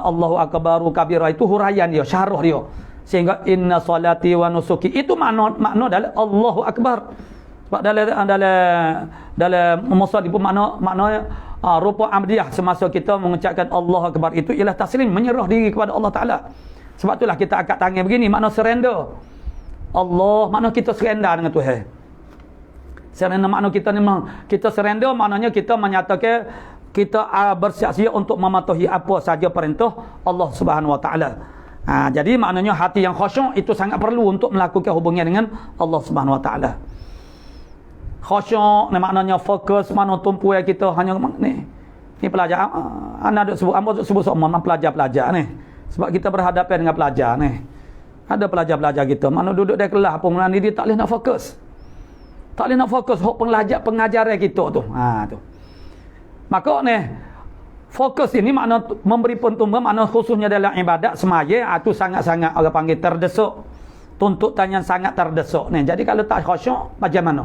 Allahu Akbaru kabira itu huraian dia, syarah dia. Sehingga inna salati wa nusuki itu makna dalam Allahu Akbar. Sebab dalam musad itu makna rupa amdiyah semasa kita mengucapkan Allahu Akbar itu ialah taslim, menyerah diri kepada Allah Taala. Sebab itulah kita angkat tangan begini, makna surrender. Allah makna kita surrender dengan Tuhan. Surrender makna kita ni kita surrender maknanya kita menyatakan kita bersiap-siap untuk mematuhi apa saja perintah Allah Subhanahu Wa Taala. Jadi maknanya hati yang khusyuk itu sangat perlu untuk melakukan hubungan dengan Allah Subhanahu Wa Taala. Khusyuk ni maknanya fokus, mana tumpuan kita hanya ni pelajar. Anda sebut semua pelajar-pelajar ni. Sebab kita berhadapan dengan pelajar ni. Ada pelajar-pelajar kita mana duduk di kelas pun ni dia tak boleh nak fokus. Tak boleh nak fokus hok pengajaran kita tu. Tu. Maka ni fokus ini makna memberi pertumbuhan, makna khususnya dalam ibadat semaya itu sangat-sangat orang panggil terdesak. Tuntutan yang sangat terdesak ni. Jadi kalau tak khusyuk macam mana?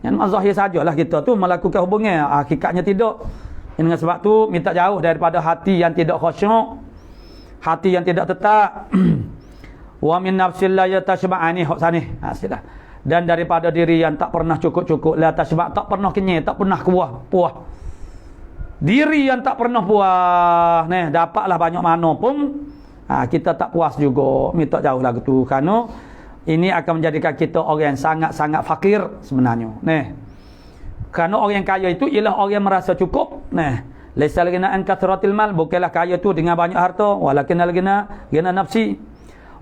Yang mazahir sajalah kita tu melakukan hubungan, hakikatnya tidak. Dengan sebab tu minta jauh daripada hati yang tidak khusyuk, hati yang tidak tetap. Wa min nafsil la yatashba'ani hok sani. Silah. Dan daripada diri yang tak pernah cukup-cukup, la tashba', tak pernah kenyang, tak pernah puas. Diri yang tak pernah puas, dapatlah banyak mana pun kita tak puas juga. Minta jauh lagu tu kerana ini akan menjadikan kita orang yang sangat-sangat fakir sebenarnya. Kerana orang yang kaya itu ialah orang yang merasa cukup. Laisa lagina an kathratil mal, bukanlah kaya tu dengan banyak harta, walakin lagina gina nafsi.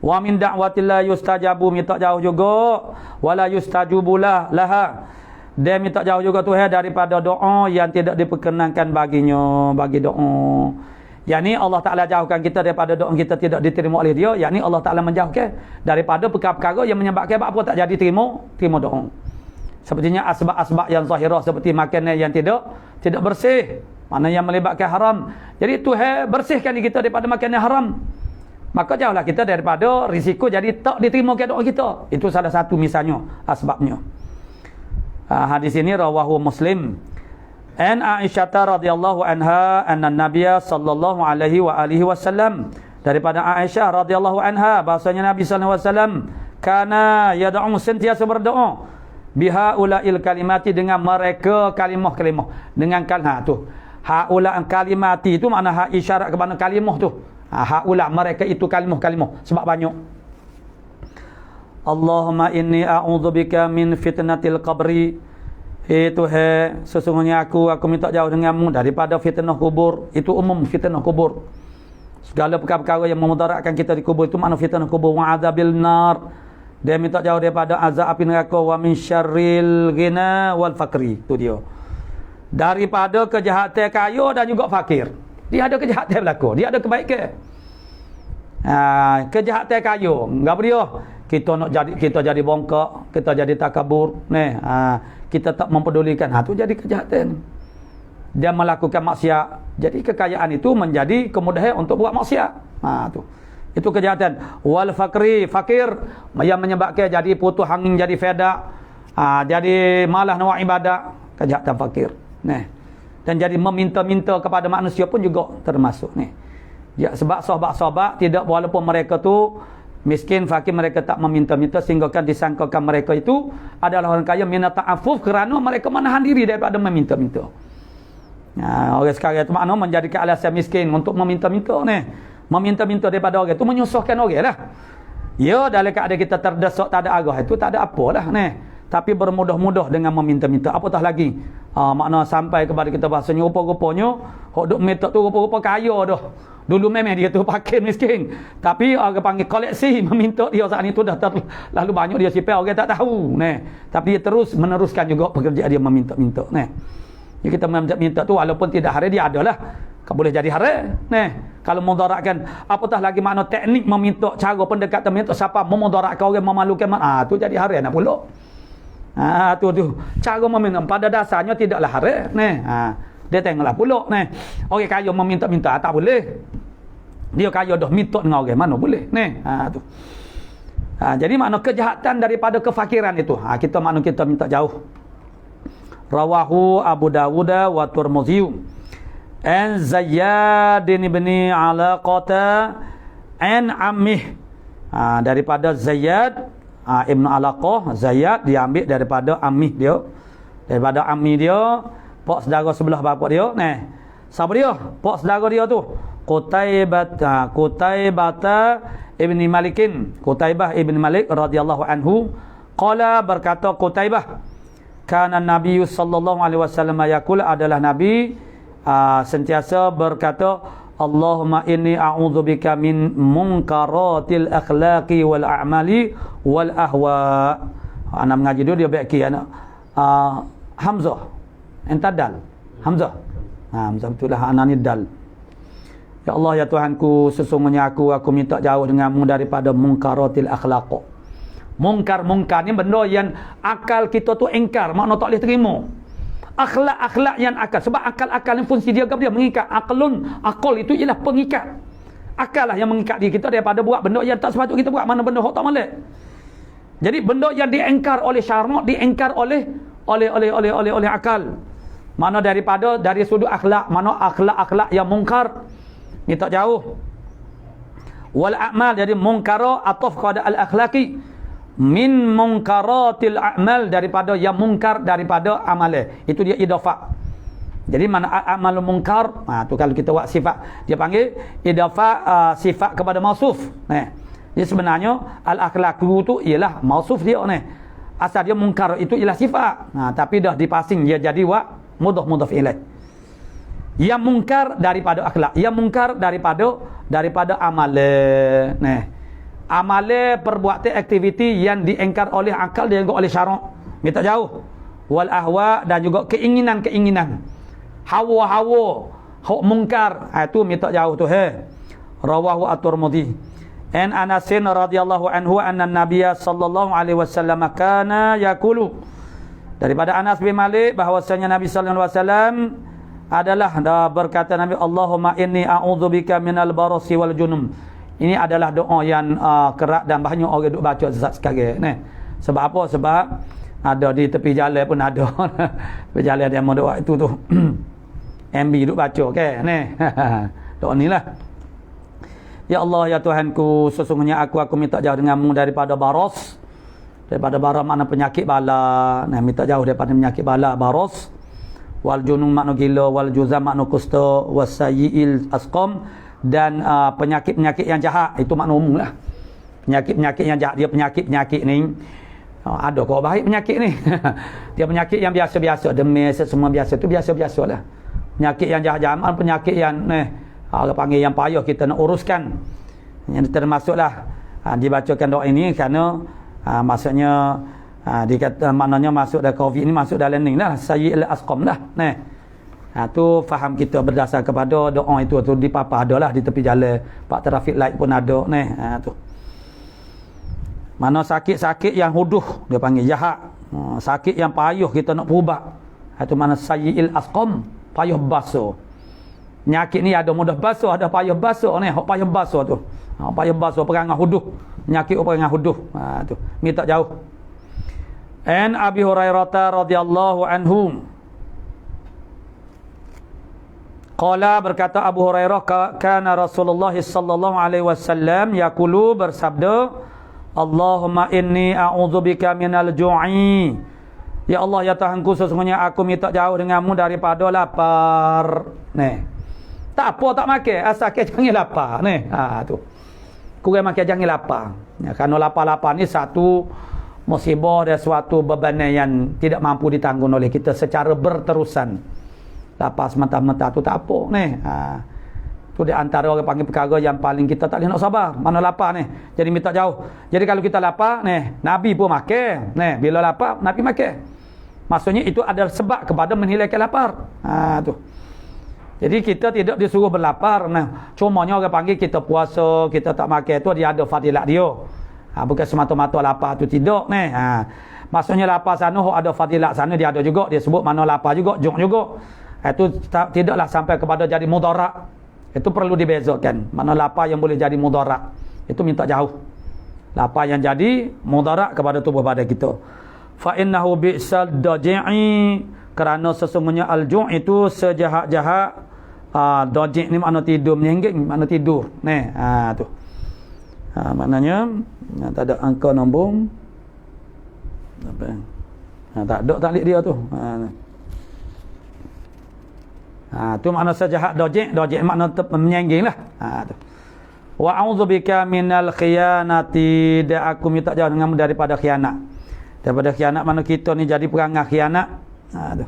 Wa min da'watil la yustajabu, minta jauh juga wala yustajubulah laha. Dia minta jauh juga Tuhan daripada doa yang tidak diperkenankan baginya, bagi doa. Yakni Allah Ta'ala jauhkan kita daripada doa kita tidak diterima oleh dia. Yakni Allah Ta'ala menjauhkan daripada perkara-perkara yang menyebabkan apa tak jadi terima doa. Sepertinya asbab-asbab yang zahirah seperti makanan yang tidak bersih, mana yang melibatkan haram. Jadi Tuhan bersihkan diri kita daripada makanan haram. Maka jauhlah kita daripada risiko jadi tak diterima doa kita. Itu salah satu misalnya asbabnya. Hadis ini rawahu Muslim. An Aisyah radhiyallahu anha anna Nabiy sallallahu alaihi wa alihi wasallam, daripada Aisyah radhiyallahu anha bahasanya Nabi sallallahu alaihi wasallam kana yad'u, sentiasa berdoa, biha ulail kalimati, dengan mereka kalimah-kalimah, dengan tu haula kalimati itu makna ha isyarat kepada kalimah tu. Haula mereka itu kalimah-kalimah sebab banyak. Allahumma inni a'udzubika min fitnatil qabri, Tuhan, sesungguhnya aku minta jauh denganmu daripada fitnah kubur. Itu umum fitnah kubur. Segala perkara-perkara yang memudaratkan kita di kubur itu makna fitnah kubur. Wa adzabil nar, dia minta jauh daripada azab api neraka. Wa min syarril ghina wal fakri, itu dia. Daripada kejahatan kaya dan juga fakir. Dia ada kejahatan berlaku, dia ada kebaikan. Kejahatan kaya, enggak dia kita jadi bongkak, kita jadi takabur, kita tak mempedulikan, itu jadi kejahatan. Dia melakukan maksiat, jadi kekayaan itu menjadi kemudahan untuk buat maksiat. Itu kejahatan. Wal fakri, fakir yang menyebabkan jadi putus angin, jadi fedak, jadi malah nak ibadah, kejahatan fakir. Dan jadi meminta-minta kepada manusia pun juga termasuk ni. Ya, sebab sahabat-sahabat tidak, walaupun mereka tu miskin, fakir, mereka tak meminta-minta sehingga kan disangkakan mereka itu adalah orang kaya, minta ta'afuf kerana mereka menahan diri daripada meminta-minta. Orang sekarang itu makna menjadikan alasan miskin untuk meminta-minta ni. Meminta-minta daripada orang itu menyusahkan orang lah. Ya, dalam keadaan kita terdesak tak ada arah, itu tak ada apalah ni. Tapi bermudah-mudah dengan meminta-minta. Apatah lagi, makna sampai kepada kita bahasanya rupa-rupanya hok duk minta tu rupa-rupa kaya dah. Dulu memang dia tu fakir miskin, tapi orang panggil koleksi meminta dia saat itu dah terlalu banyak dia simpan, orang tak tahu. Tapi dia terus meneruskan juga pekerjaan dia meminta-minta. Ya, kita meminta tu walaupun tidak hari dia adalah boleh jadi hari. Kalau memudaratkan, apatah lagi makna teknik meminta, cara pendekatan meminta siapa memudaratkan orang, memalukan, tu jadi hari nak pula. Tu cara meminta pada dasarnya tidaklah haram. Dia tengoklah pula orang kaya meminta-minta tak boleh. Dia kaya dah minta dengan orang, mana boleh tu. Jadi makna kejahatan daripada kefakiran itu, kita makna kita minta jauh. Rawahu Abu Dawud wa Tirmidzi an Zayyad bin Alaqah an ammih, daripada Zayyad Ibn Alaqah. Zayyad diambil daripada ammi dia, daripada ammi dia, pak saudara sebelah bapa dia. Siapa dia? Pak saudara dia tu Qutaibah ibn Malikin, Qutaibah ibn Malik radhiyallahu anhu. Qala, berkata Qutaibah, kana Nabi sallallahu alaihi wasallam yaqul, adalah Nabi sentiasa berkata, Allahumma inni a'udzubika min munkaratil akhlaqi wal a'mali wal ahwa. Anak mengaji dia baiki anak Hamzah entah dal Hamzah. Hamzah itulah anak ni dal. Ya Allah, ya Tuhanku, sesungguhnya aku minta jauh denganmu daripada munkaratil akhlaq. Mungkar ni benda yang akal kita tu engkar, makna tak boleh terima. Akhlak yang akal, sebab akal yang fungsi dia mengikat. Akal itu ialah pengikat. Akal lah yang mengikat diri kita daripada buat benda yang tak sepatutnya kita buat, mana benda hak tak molek. Jadi benda yang diengkar oleh syarak, diengkar oleh akal. Mana dari sudut akhlak, mana akhlak yang mungkar minta jauh. Wal a'mal, jadi mungkara ataf kepada al akhlaqi, min munkaratil a'mal, daripada yang mungkar daripada amalan. Itu dia idafah. Jadi mana amal mungkar, tu kalau kita buat sifat, dia panggil idafah sifat kepada mausuf. Jadi sebenarnya al-akhlaqu tu ialah mausuf dia asal dia mungkar itu ialah sifat. Tapi dah dipasing dia jadi mudhaf ilaih. Yang mungkar daripada akhlak, yang mungkar daripada amalan. Amalan, perbuatan, aktiviti yang diengkar oleh akal, diengkar oleh syarak, minta jauh. Wal ahwa, dan juga keinginan-keinginan, hawa-hawa, hak mungkar, itu minta jauh tu. Rawahu at-Tirmidzi an Anas radhiyallahu anhu anna Nabiy sallallahu alaihi wasallam kana yaqulu, Daripada Anas bin Malik bahwasanya Nabi sallallahu alaihi wasallam adalah berkata Nabi, Allahumma inni a'udzubika minal barasi wal junum. Ini adalah doa yang kerat dan banyak orang duk baca sekarang ni. Sebab apa? Sebab ada di tepi jalan pun ada. Tepi jalan dia mau doa itu tu. MB duk baca ke ni. Doa nilah. Ya Allah ya Tuhanku, sesungguhnya aku minta jauh denganmu daripada baros. Daripada baros makna penyakit bala. Nah, minta jauh daripada penyakit bala baros. Wal junum makna gila, wal juzam makna kusta, wasayil asqam, dan penyakit-penyakit yang jahat. Itu makna umum lah. Penyakit-penyakit yang jahat. Dia penyakit-penyakit ni ada kau baik penyakit ni. Dia penyakit yang biasa-biasa, demam semua biasa tu biasa-biasa lah. Penyakit yang jahat-jahat, penyakit yang orang panggil yang payah kita nak uruskan. Yang termasuklah dibacakan doa ini kerana maksudnya dikata maknanya masuk dalam COVID ni, masuk dalam ni lah, sayyil asqam lah. Tu faham kita berdasar kepada doa itu tu dipapa adalah di tepi jalan, pak traffic light pun ada tu. Mana sakit-sakit yang huduh dia panggil jahat, sakit yang payah kita nak berubat, itu mana sayyil asqam, payah basuh. Penyakit ni ada mudah basuh, ada payah basuh ni. Hak payah basuh tu, payah basuh perangai huduh, penyakit perangai huduh. Tu minta jauh. An Abi Hurairah radhiyallahu anhu qala, berkata Abu Hurairah, kana Rasulullah sallallahu alaihi wasallam yaqulu, bersabda, Allahumma inni a'udzubika minal ju'i. Ya Allah ya Tuhanku, sesungguhnya aku minta jauh denganmu daripada lapar. Tak apa tak makan, asal ke jangan lapar tu. Kurang makan jangan lapar. Kerana lapar-lapar ni satu musibah dan suatu beban yang tidak mampu ditanggung oleh kita secara berterusan. Lapar semata-mata tu tak apa tu di antara orang panggil perkara yang paling kita tak boleh nak sabar. Mana lapar ni, jadi minta jauh. Jadi kalau kita lapar Nabi pun makan. Bila lapar Nabi makan. Maksudnya itu adalah sebab kepada menghilangkan lapar. Tu. Jadi kita tidak disuruh berlapar. Cumanya orang panggil kita puasa, kita tak makan tu dia ada fadilat dia. Bukan semata-mata lapar tu tidak maksudnya lapar sana ada fadilat sana dia ada juga. Dia sebut mana lapar juga, jung juga. Itu tidaklah sampai kepada jadi mudarat. Itu perlu dibezakan. Mana lapar yang boleh jadi mudarat, itu minta jauh. Lapar yang jadi mudarat kepada tubuh badan kita. Fa innahu bi'sal daji'i, kerana sesungguhnya al-ju' itu sejahat-jahat. Daji' ni makna tidur, menyengging makna tidur. Tu. Maknanya tak ada angka nombor. Apa? Tak ada taklid dia tu. Tu makna sejahat daji'. Daji' makna menyengging lah. Tu. Wa a'udzubika minal khiyanati, dan aku minta jauh denganmu daripada khianat. Daripada khianat, mana kita ni jadi perangai khianat. Tu.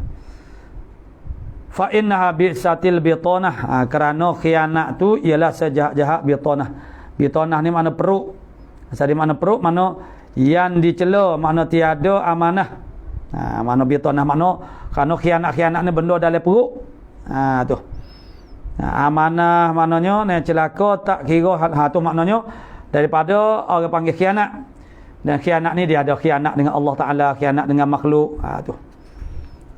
Fa innaha bi'satil bitanah, kerana khianat tu ialah sejahat-jahat bitanah. Bitanah ni mana perut. Asal mana perut, mana yang dicela, mana tiada amanah. Mana bitanah, mana kerana khianat-khianat ni benda dalam perut. Tu. Amanah maknanya celaka tak kira tu maknanya daripada orang panggil khianat. Dan khianat ni dia ada khianat dengan Allah Taala, khianat dengan makhluk. Tu.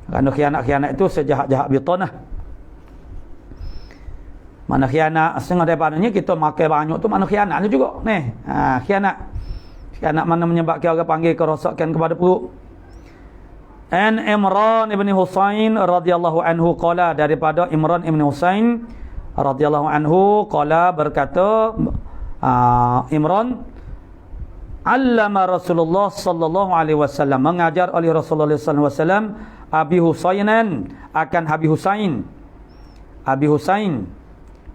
Kerana khianat-khianat itu sejahat-jahat bitanah. Mana khianat setengah daripadanya kita makan banyak tu, mana khianat tu juga khianat. Khianat mana menyebabkan orang panggil kerosakan kepada perut. An Imran ibn Husain radhiyallahu anhu qala, daripada Imran ibn Husain radhiyallahu anhu qala, berkata Imran, allama Rasulullah sallallahu alaihi wasallam, mengajar oleh Rasulullah sallallahu alaihi wasallam Abi Husainan, akan Abi Husain. Abi Husain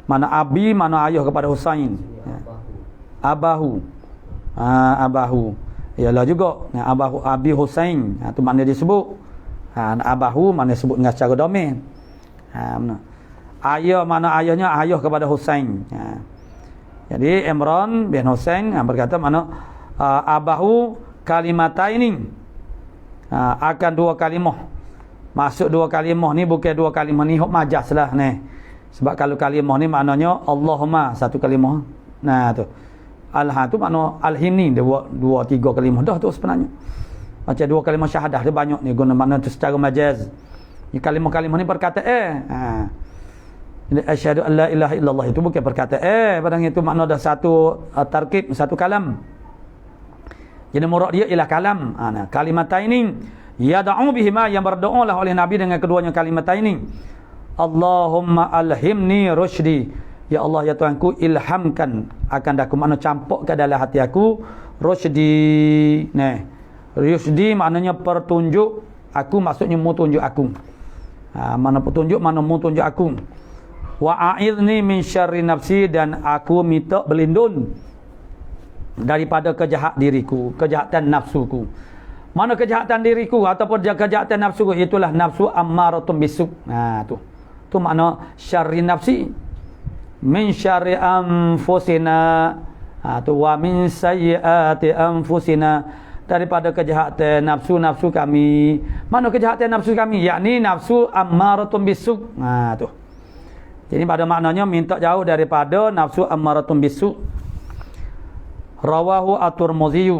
mana abi, mana ayah kepada Husain. Abahu. Abahu ialah juga abahu Abi Husain. Tu makna disebut. Abahu mana sebut dengan secara domain. Ayah mana ayahnya, ayah kepada Husain. Jadi Imran bin Husain berkata mana abahu kalimataini, akan dua kalimah. Maksud dua kalimah ni bukan dua kalimah ni hok majas lah sebab kalau kalimah ni maknanya Allahumma satu kalimah. Tu alha tu makna alhini dua tiga kalimah dah tu sebenarnya. Macam dua kalimah syahadah dia banyak ni guna makna tu secara majaz. Ni kalimah-kalimah ni perkataan. Ini asyhadu an la ilaha illallah itu bukan perkataan. Padahal itu makna dah satu tarkib, satu kalam. Jadi murad dia ialah kalam. Nah, kalimataini yad'u bihima yang berdoalah oleh Nabi dengan keduanya kalimataini. Allahumma alhimni rusydi. Ya Allah ya Tuhanku, ilhamkan akan daku, makna campur ke dalam hati aku rusydi. Nah, rusydi maknanya pertunjuk aku, maksudnya mu tunjuk aku. Mana petunjuk, mana mu tunjuk aku. Wa a'idni min syarri nafsi, dan aku minta berlindung daripada kejahat diriku, kejahatan nafsuku. Mana kejahatan diriku ataupun kejahatan nafsuku, itulah nafsu ammaratun bisu. Tu makna syarri nafsi. Min syarri anfusina. Tu wa min sayyiati anfusina, daripada kejahatan nafsu-nafsu kami. Mana kejahatan nafsu kami? Yakni nafsu ammaratun bisu. Tu. Jadi pada maknanya minta jauh daripada nafsu ammaratun bisu. Rawahu at-Tirmidzi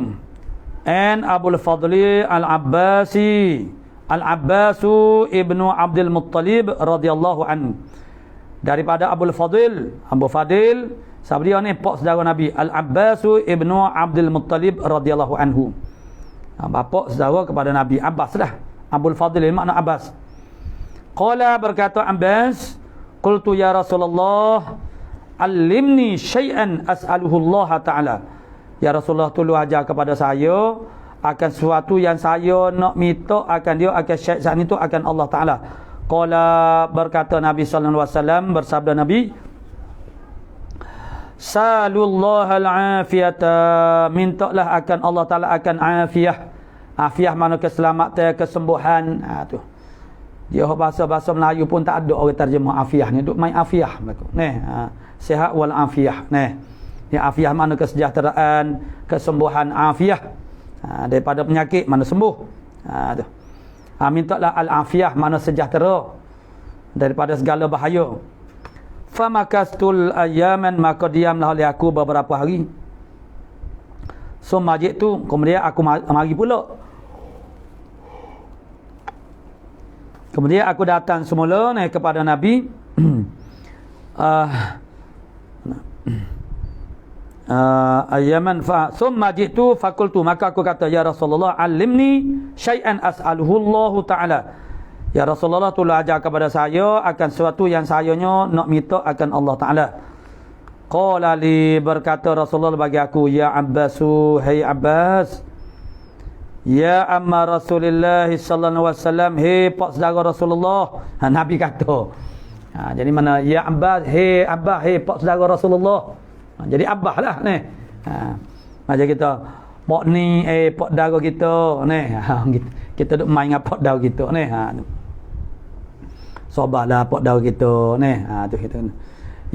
an Abul Fadli al-Abbasi, Al-Abbasu ibnu Abdul Muttalib radhiyallahu anhu. Daripada Abul Fadil, Abu Fadil, sahabat dia ni pak saudara Nabi, Al-Abbasu ibnu Abdul Muttalib radhiyallahu anhu. Bapa saudara kepada Nabi, Abbas lah. Abul Fadil ini makna Abbas. Qala, berkata Abbas, qultu ya Rasulullah, allimni syai'an as'aluhu Allah Ta'ala. Ya Rasulullah, tolong ajar kepada saya akan sesuatu yang saya nak minta akan dia, akan syai'an itu akan Allah Ta'ala. Qala, berkata Nabi sallallahu alaihi wasallam, bersabda Nabi, salullah al-afiyata, mintalah akan Allah Ta'ala akan afiyah. Afiyah mana keselamatan, kesembuhan. Tu dia bahasa-bahasa Melayu pun tak ada orang terjemah afiyah ni, duk main afiyah ni. Sihat wal afiyah ni. Ni afiyah mana kesejahteraan, kesembuhan, afiyah daripada penyakit mana sembuh. Tu. Mintalah al-afiyah mana sejahtera daripada segala bahaya. Famakastul ayaman, maka diamlah oleh aku beberapa hari. Summa jitu, kemudian aku mari pula. Kemudian aku datang semula ni kepada Nabi. Ayaman fa summa jitu fakultu, maka aku kata, ya Rasulullah, alimni syai'an as'aluhu Allah Ta'ala. Ya Rasulullah, tolong ajar kepada saya akan sesuatu yang sayanya nak minta akan Allah Ta'ala. Qala li, berkata Rasulullah bagi aku, ya Abbasu, hai Abbas, ya amma Rasulullah sallallahu alaihi wasallam, hai pak saudara Rasulullah. Nabi kata. Jadi mana ya Abbas, hai Abbas, hai pak saudara Rasulullah. Jadi Abbas lah ni. Macam kita pak ni pak saudara kita ni. Kita duk main dengan pak saudara kita ni. Sobatlah pak saudara kita ni. Tu kita.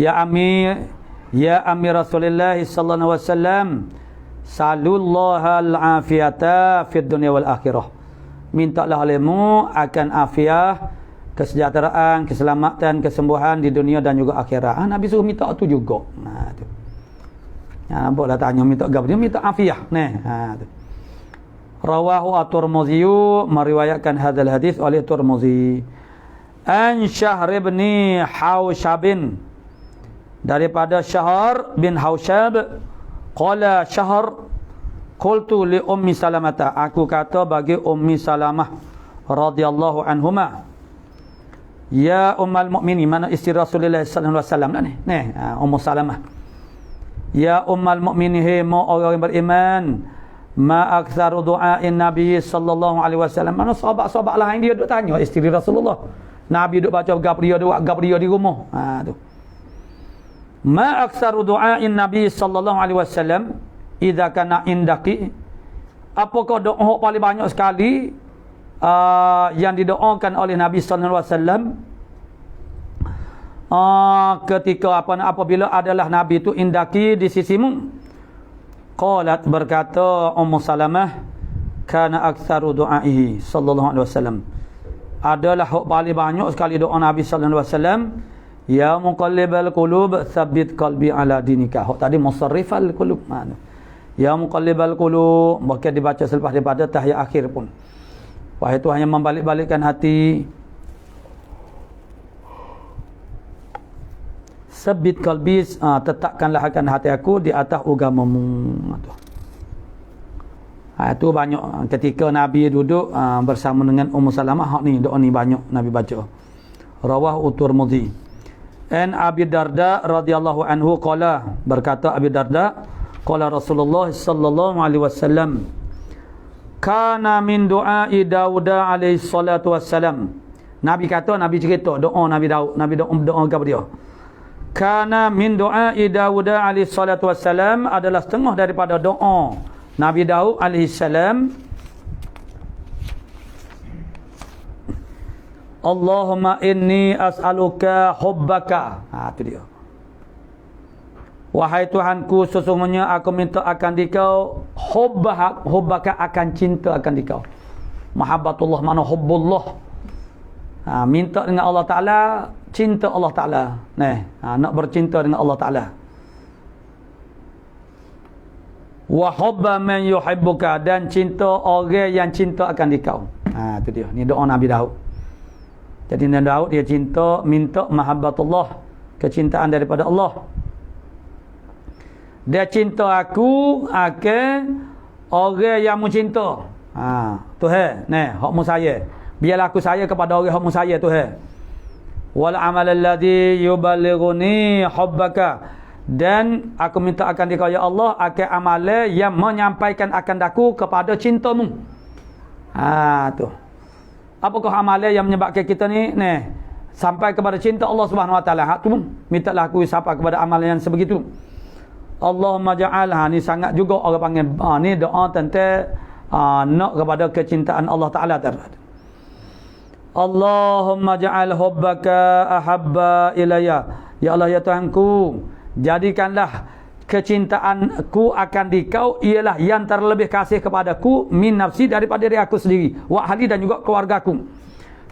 Ya Amir Rasulullah sallallahu alaihi wasallam, salullahal afiyata fid dunya wal akhirah. Mintalah olehmu akan afiah, kesejahteraan, keselamatan, kesembuhan di dunia dan juga akhirat. Nabi suruh minta tu juga. Tu. Nampaklah tanya minta apa dia? Minta afiah. Tu. Rawahu at-Tirmidzi, meriwayatkan hadzal hadis oleh Tirmidzi. An Syahr bin Hausyab, daripada Syahr bin Hausyab, qala Syahr, qultu li Ummi Salamah, aku kata bagi Ummi Salamah radhiyallahu anhuma, ya ummul mukminin, mana isteri Rasulullah sallallahu alaihi wasallam ni. Ummu Salamah. Ya ummul mukminin, hai orang yang beriman, ma aktsaru du'ain Nabi sallallahu alaihi wasallam. Mana sahabat-sahabat lain dia duk tanya isteri Rasulullah. Nabi duk baca gap dia di rumah. Tu. Ma aktsaru du'ain Nabi sallallahu alaihi wasallam idza kana indaki. Apakah doa paling banyak sekali yang didoakan oleh Nabi sallallahu alaihi wasallam ketika apabila adalah Nabi itu indaki di sisimu? Qalat, berkata Ummu Salamah, kana aktsaru du'aihi sallallahu alaihi wasallam, adalah paling banyak sekali doa Nabi sallallahu alaihi wasallam, ya muqallibal qulub tsabbit qalbi ala dinika. Tadi musarrifal qulub. Ya muqallibal qulub, bahkan dibaca selepas daripada tahiyat akhir pun. Wahai Tuhan yang membalik-balikkan hati, sabit qalbi, tetapkanlah akan hati aku di atas agamamu. Itu banyak ketika Nabi duduk bersama dengan Ummu Salamah, ni doa ni banyak Nabi baca. Rawahu Tirmidzi. An Abi Darda radhiyallahu anhu qala, berkata Abi Darda, qala Rasulullah sallallahu alaihi wasallam, kana min du'ai Daud alaihi salatu wassalam. Nabi kata, Nabi cerita doa Nabi Daud, Nabi doa kepada dia. Kana min du'ai Daud alaihi salatu wassalam, adalah setengah daripada doa Nabi Daud alaihi salam. Allahumma inni as'aluka hubbaka. Itu dia. Wahai Tuhanku, sesungguhnya aku minta akan dikau hubbaka, akan cinta akan dikau. Mahabbatullah mana hubbullah. Minta dengan Allah Ta'ala, cinta Allah Ta'ala. Nak bercinta dengan Allah Ta'ala. Wa hubba man yuhibbuka, dan cinta orang yang cinta akan dikau. Itu dia. Ni doa Nabi Daud. Jadi Nabi Daud dia minta mahabbatullah, kecintaan daripada Allah. Dia cinta aku akan orang yang mencinta. Tuhan, hak saya. Biarlah aku saya kepada orang hak saya, Tuhan. Wal amal alladhi yuballighuni hubbaka, dan aku minta akan dikau ya Allah akan amalan yang menyampaikan akan aku kepada cintamu. Tu. Apakah amalan yang menyebabkan kita ni sampai kepada cinta Allah Subhanahu Wa Taala? Tu mintalah aku sampai kepada amalan yang sebegitu. Allahumma ja'alha, ni sangat juga orang panggil ni doa tentang nak kepada kecintaan Allah Taala. Allahumma ja'al hubbaka ahabba ilayya. Ya Allah ya Tuhanku, jadikanlah kecintaanku akan dikau ialah yang terlebih kasih kepadaku min nafsi, daripada diri aku sendiri, wa ahli, dan juga keluargaku.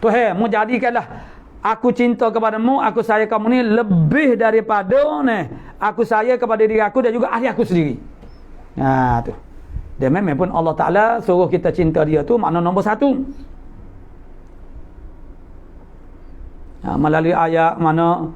Tuhan, mu jadikanlah aku cinta kepadamu, aku sayang kamu ni lebih daripada aku sayang kepada diri aku dan juga ahli aku sendiri. Tu. Dia memang pun Allah Ta'ala suruh kita cinta dia tu makna nombor satu. Melalui ayat mana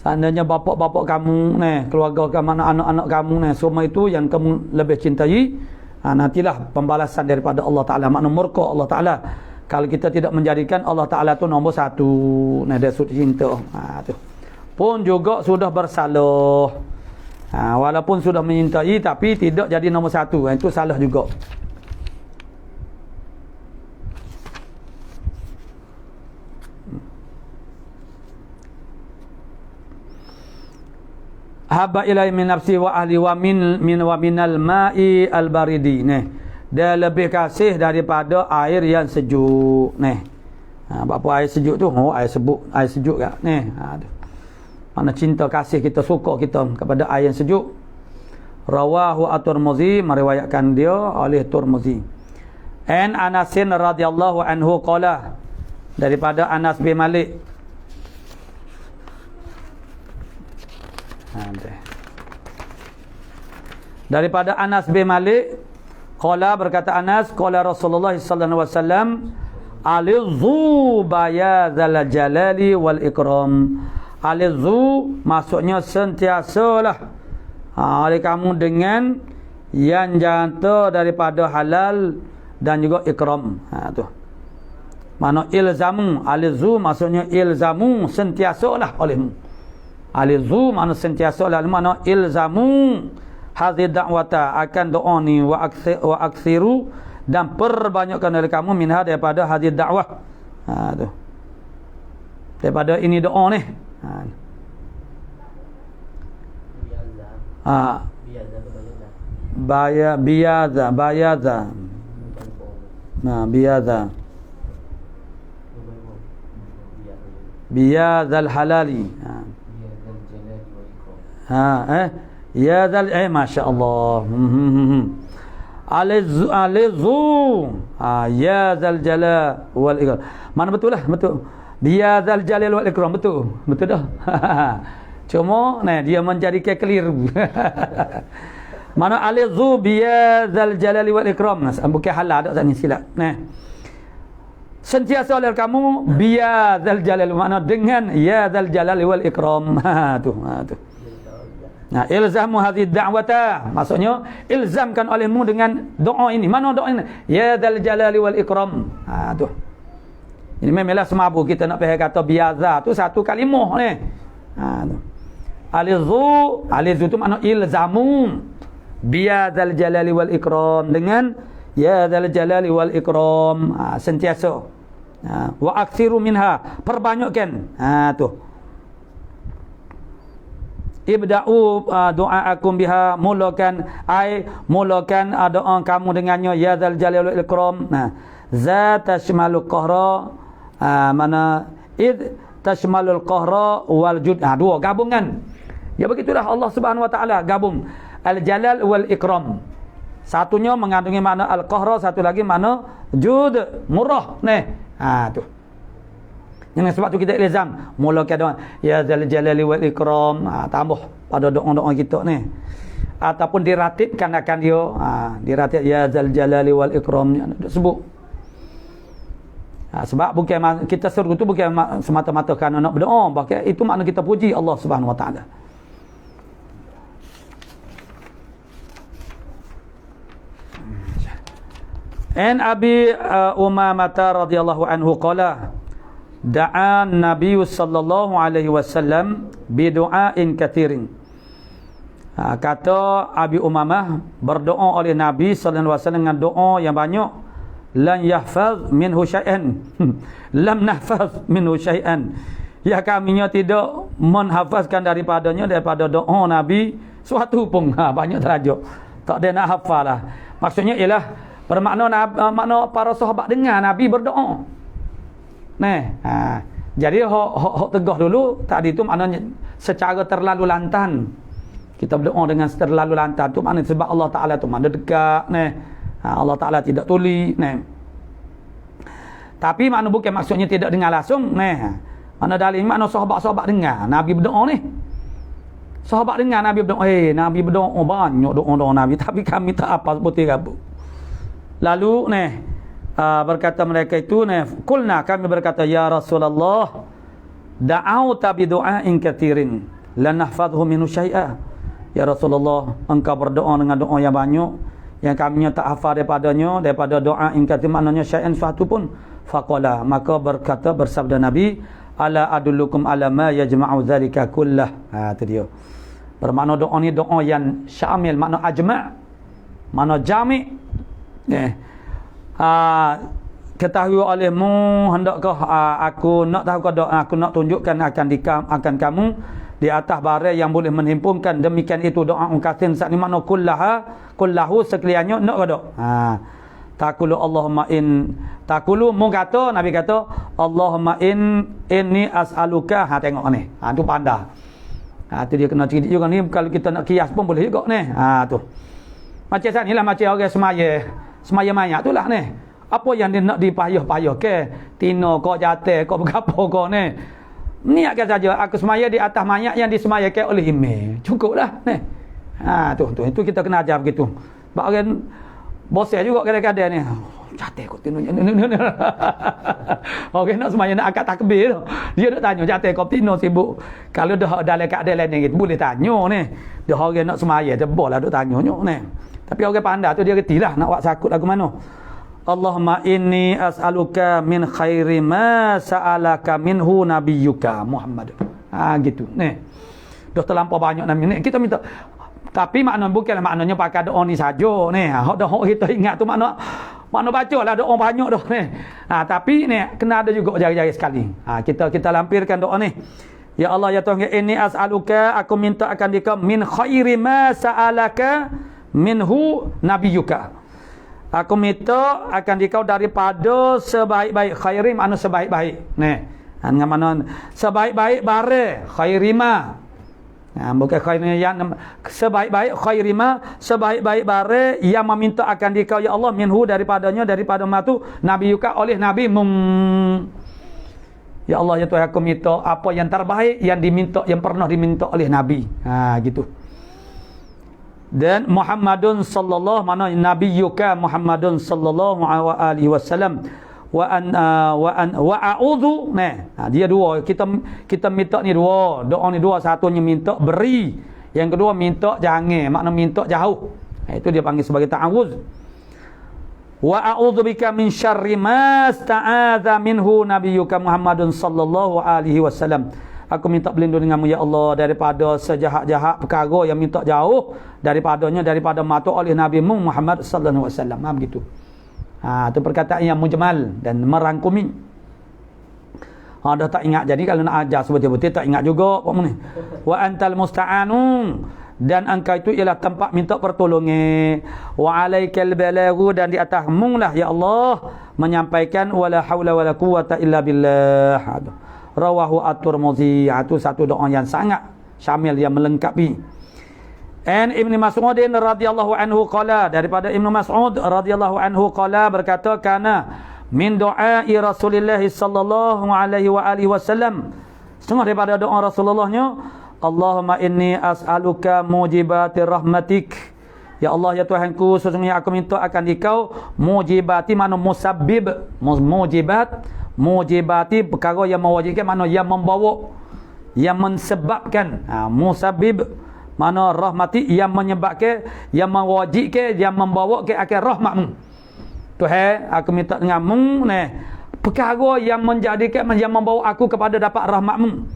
seandainya bapak-bapak kamu keluarga kamu, anak-anak kamu semua itu yang kamu lebih cintai, nantilah pembalasan daripada Allah Ta'ala, makna murka Allah Ta'ala kalau kita tidak menjadikan Allah Ta'ala tu nombor satu. Dia sudah cinta. Tu pun juga sudah bersalah. Walaupun sudah menyintai tapi tidak jadi nombor satu, itu salah juga. Habba ilai min nafsi wa ahli wa minal ma'i al-baridi. Dia lebih kasih daripada air yang sejuk. Apa air sejuk tu? Air sejuk kat. Mana cinta kasih kita, suka kita kepada air yang sejuk. Rawahu at-Tirmidzi, meriwayatkan dia oleh Tirmidzi. An Anasin radhiyallahu anhu qala, daripada Anas bin Malik. Daripada Anas bin Malik qala, berkata Anas, qala Rasulullah sallallahu alaihi wasallam, alizu bayadzal jalali wal ikram. Alizu maksudnya sentiasalah oleh kamu dengan yang janta daripada halal dan juga ikram. Tu mana ilzamu. Alizu maksudnya ilzamu, sentiasalah olehmu. Alizu mana sentiasalah, mana ilzamu hadhihi da'wata, akan doa ni wa aksiru, dan perbanyakkan oleh kamu minha, daripada hadhihi da'wah. Tu daripada ini doa ni. Biyaza biyazal halali. Ya zal masyaallah. Alizu ya zal jala wal ikram. Mana betul lah, betul. Biyadzal jalal wal ikram, betul dah. Cuma dia menjadikan keliru. Mana alizu biyadzal jalal wal ikram, bukan halal dak ni silap. Sentiasa oleh kamu biyadzal jalal, makna dengan ya dzal jalal wal ikram. Tu. Ilzamu hadhihi da'wata, maksudnya ilzamkan olehmu dengan doa ini. Mana doa ini? Ya dzal jalali wal ikram. Tu. Ini memanglah semabuk kita nak pakai kata biaza tu satu kalimah ni. Tu. Alizu tu makna ilzamu biyadzal jalali wal ikram, dengan ya dzal jalali wal ikram, sentiasa. Wa aksiru minha, perbanyakkan. Tu. Ibda'u du'aakum biha, mulakan doa kamu dengannya ya dzal jalali wal ikram. Za tashmalu qahra, mana id tashmalul qahra wal jud. Dua gabungan. Ya begitulah Allah Subhanahu wa taala gabung al jalal wal ikram. Satunya mengandungi makna al qahra, satu lagi makna jud, murah. Tu. Yang sebab tu kita ilzam mulakan doa ya dzal jalali wal ikram, tambah pada doa-doa kita ni, ataupun diratibkan akan dia, diratib ya dzal jalali wal ikram sebut. Sebab bukan kita seru tu bukan semata-mata kerana nak berdoa, bahkan itu makna kita puji Allah Subhanahu wa taala. An Abi Umamah radhiyallahu anhu qala da'a Nabi sallallahu alaihi wasallam bi du'ain katsirin. Kata Abi Umamah, berdoa oleh Nabi sallallahu alaihi wasallam dengan doa yang banyak. Lan yahfaz minhu syai'an. Lam nahfaz minhu syai'an. Ya, kaminya tidak menghafazkan daripadanya, daripada doa Nabi suatu pun. Banyak terajuk. Tak ada nak hafal lah. Maksudnya ialah bermakna makna para sahabat dengar Nabi berdoa. Jadi hok tegah dulu tadi tu maknanya secara terlalu lantan. Kita berdoa dengan terlalu lantan tu maknanya sebab Allah Taala tu mana dekat Allah Taala tidak tuli Tapi makna bukan maksudnya tidak dengar langsung Mana dalil makna sahabat-sahabat dengar Nabi berdoa ni. Sahabat dengar Nabi berdoa, Nabi berdoa banyak doa-doa Nabi, tapi kami tak apa putih rabu. Lalu berkata mereka itu kulna, kami berkata ya Rasulullah da'auta bi du'ain katsirin lan nahfadhu minhu syai'a. Ya Rasulullah, engkau berdoa dengan doa yang banyak yang kami tak hafal daripada doa in katsir, maknanya syai'an suatu pun. Faqala, maka bersabda Nabi, ala adullukum ala ma yajma'u dzalika kullah. Itu dia. Bermakna doa ni doa yang syamil, makna ajma', makna jami'. Ketahui olehmu, hendakkah aku nak tahu aku nak tunjukkan akan kamu di atas barang yang boleh menghimpunkan demikian itu doa katsir saat ni, makna kullahu sekaliannya nak ke tak? Taqulu Allahumma taqulu mu kata Nabi kata Allahumma inni as'aluka. Tengok ni. Tu pandai. Tu dia kena cerita juga ni, kalau kita nak kias pun boleh juga ni. Tu. Macam sana ni lah, macam orang semaya mayat tu lah ni. Apa yang dia nak dipayah-payah ke? Tino kau jatuh kau berapa kau ni. Niatkan saja aku semaya di atas mayat yang disemayakan oleh imam. Cukuplah ni. Itu kita kena ajar begitu. Sebab orang bosnya juga kadang-kadang ni jatuh kau tino. Orang nak semaya nak akad takbir tu. Dia nak tanya jatuh kau tino sibuk. Kalau dah dalam keadaan lain gitu boleh tanya ni. Dia orang nak semaya dia boleh duk tanya ni. Tapi orang pandai tu dia retilah nak buat sakut lagu mana. Allahumma inni as'aluka min khairi ma sa'alaka minhu nabiyyuka Muhammad. Gitu. Dah terlampau banyak nama ni. Kita minta. Tapi makna bukanlah maknanya pakai doa ni saja ni. Doa kita ingat tu makna bacalah doa banyak dah ni. Tapi ni kena ada juga jari-jari sekali. Kita lampirkan doa ni. Ya Allah ya Tuhan, inni as'aluka, aku minta akan dikau min khairi ma sa'alaka minhu nabiyyuka. Aku minta akan dikau daripada sebaik-baik khairi, makna sebaik-baik. Dengan mana sebaik-baik bare khairima. Bukan khairima yang sebaik-baik khairima, sebaik-baik bare yang meminta akan dikau ya Allah minhu daripada matu nabi yuka oleh nabi Ya Allah ya Tuhan, aku minta apa yang terbaik yang diminta, yang pernah diminta oleh Nabi. Gitu. Dan Muhammadun sallallahu mana nabiyyuka Muhammadun sallallahu alaihi wasallam wa a'udzu. Dia dua. Kita minta ni dua. Doa ni dua, satunya minta beri, yang kedua minta jangan, makna minta jauh. Itu dia panggil sebagai ta'awuz. Wa a'udzubika min syarri ma sta'adza minhu nabiyyuka Muhammadun sallallahu alaihi wasallam. Aku minta berlindung denganmu ya Allah daripada sejahat-jahat perkara yang minta jauh daripadanya, daripada mata oleh Nabi-Mu Muhammad sallallahu alaihi wasallam. Begitu. Itu perkataan yang mujmal dan merangkumi. Dah tak ingat, jadi kalau nak ajar sebetul-betul tak ingat juga apa ni. Wa antal musta'anun, dan engkau itu ialah tempat minta pertolongan. Wa alaikal balaghu, dan di atasmu lah ya Allah menyampaikan. Wala haula wala quwata illa billah. Rawahu at-Tirmidzi. Itu satu doa yang sangat syamil, yang melengkapi. And Ibnu Mas'ud radhiyallahu anhu qala, daripada Ibnu Mas'ud radhiyallahu anhu qala, berkata kana min du'ai Rasulillah sallallahu alaihi wa alihi wasallam, setengah daripada doa Rasulullahnya, Allahumma inni as'aluka mujibatir rahmatik. Ya Allah ya Tuhanku, sesungguhnya aku minta akan dikau mujibati, mana musabbib, mujibati perkara yang mewajibkan, mana yang membawa, yang mensebabkan. Musabbib mana rahmati, yang menyebabkan, yang mewajibkan, yang membawa ke akan rahmatmu. Tuhan, aku minta denganmu perkara yang menjadikan, yang membawa aku kepada dapat rahmatmu.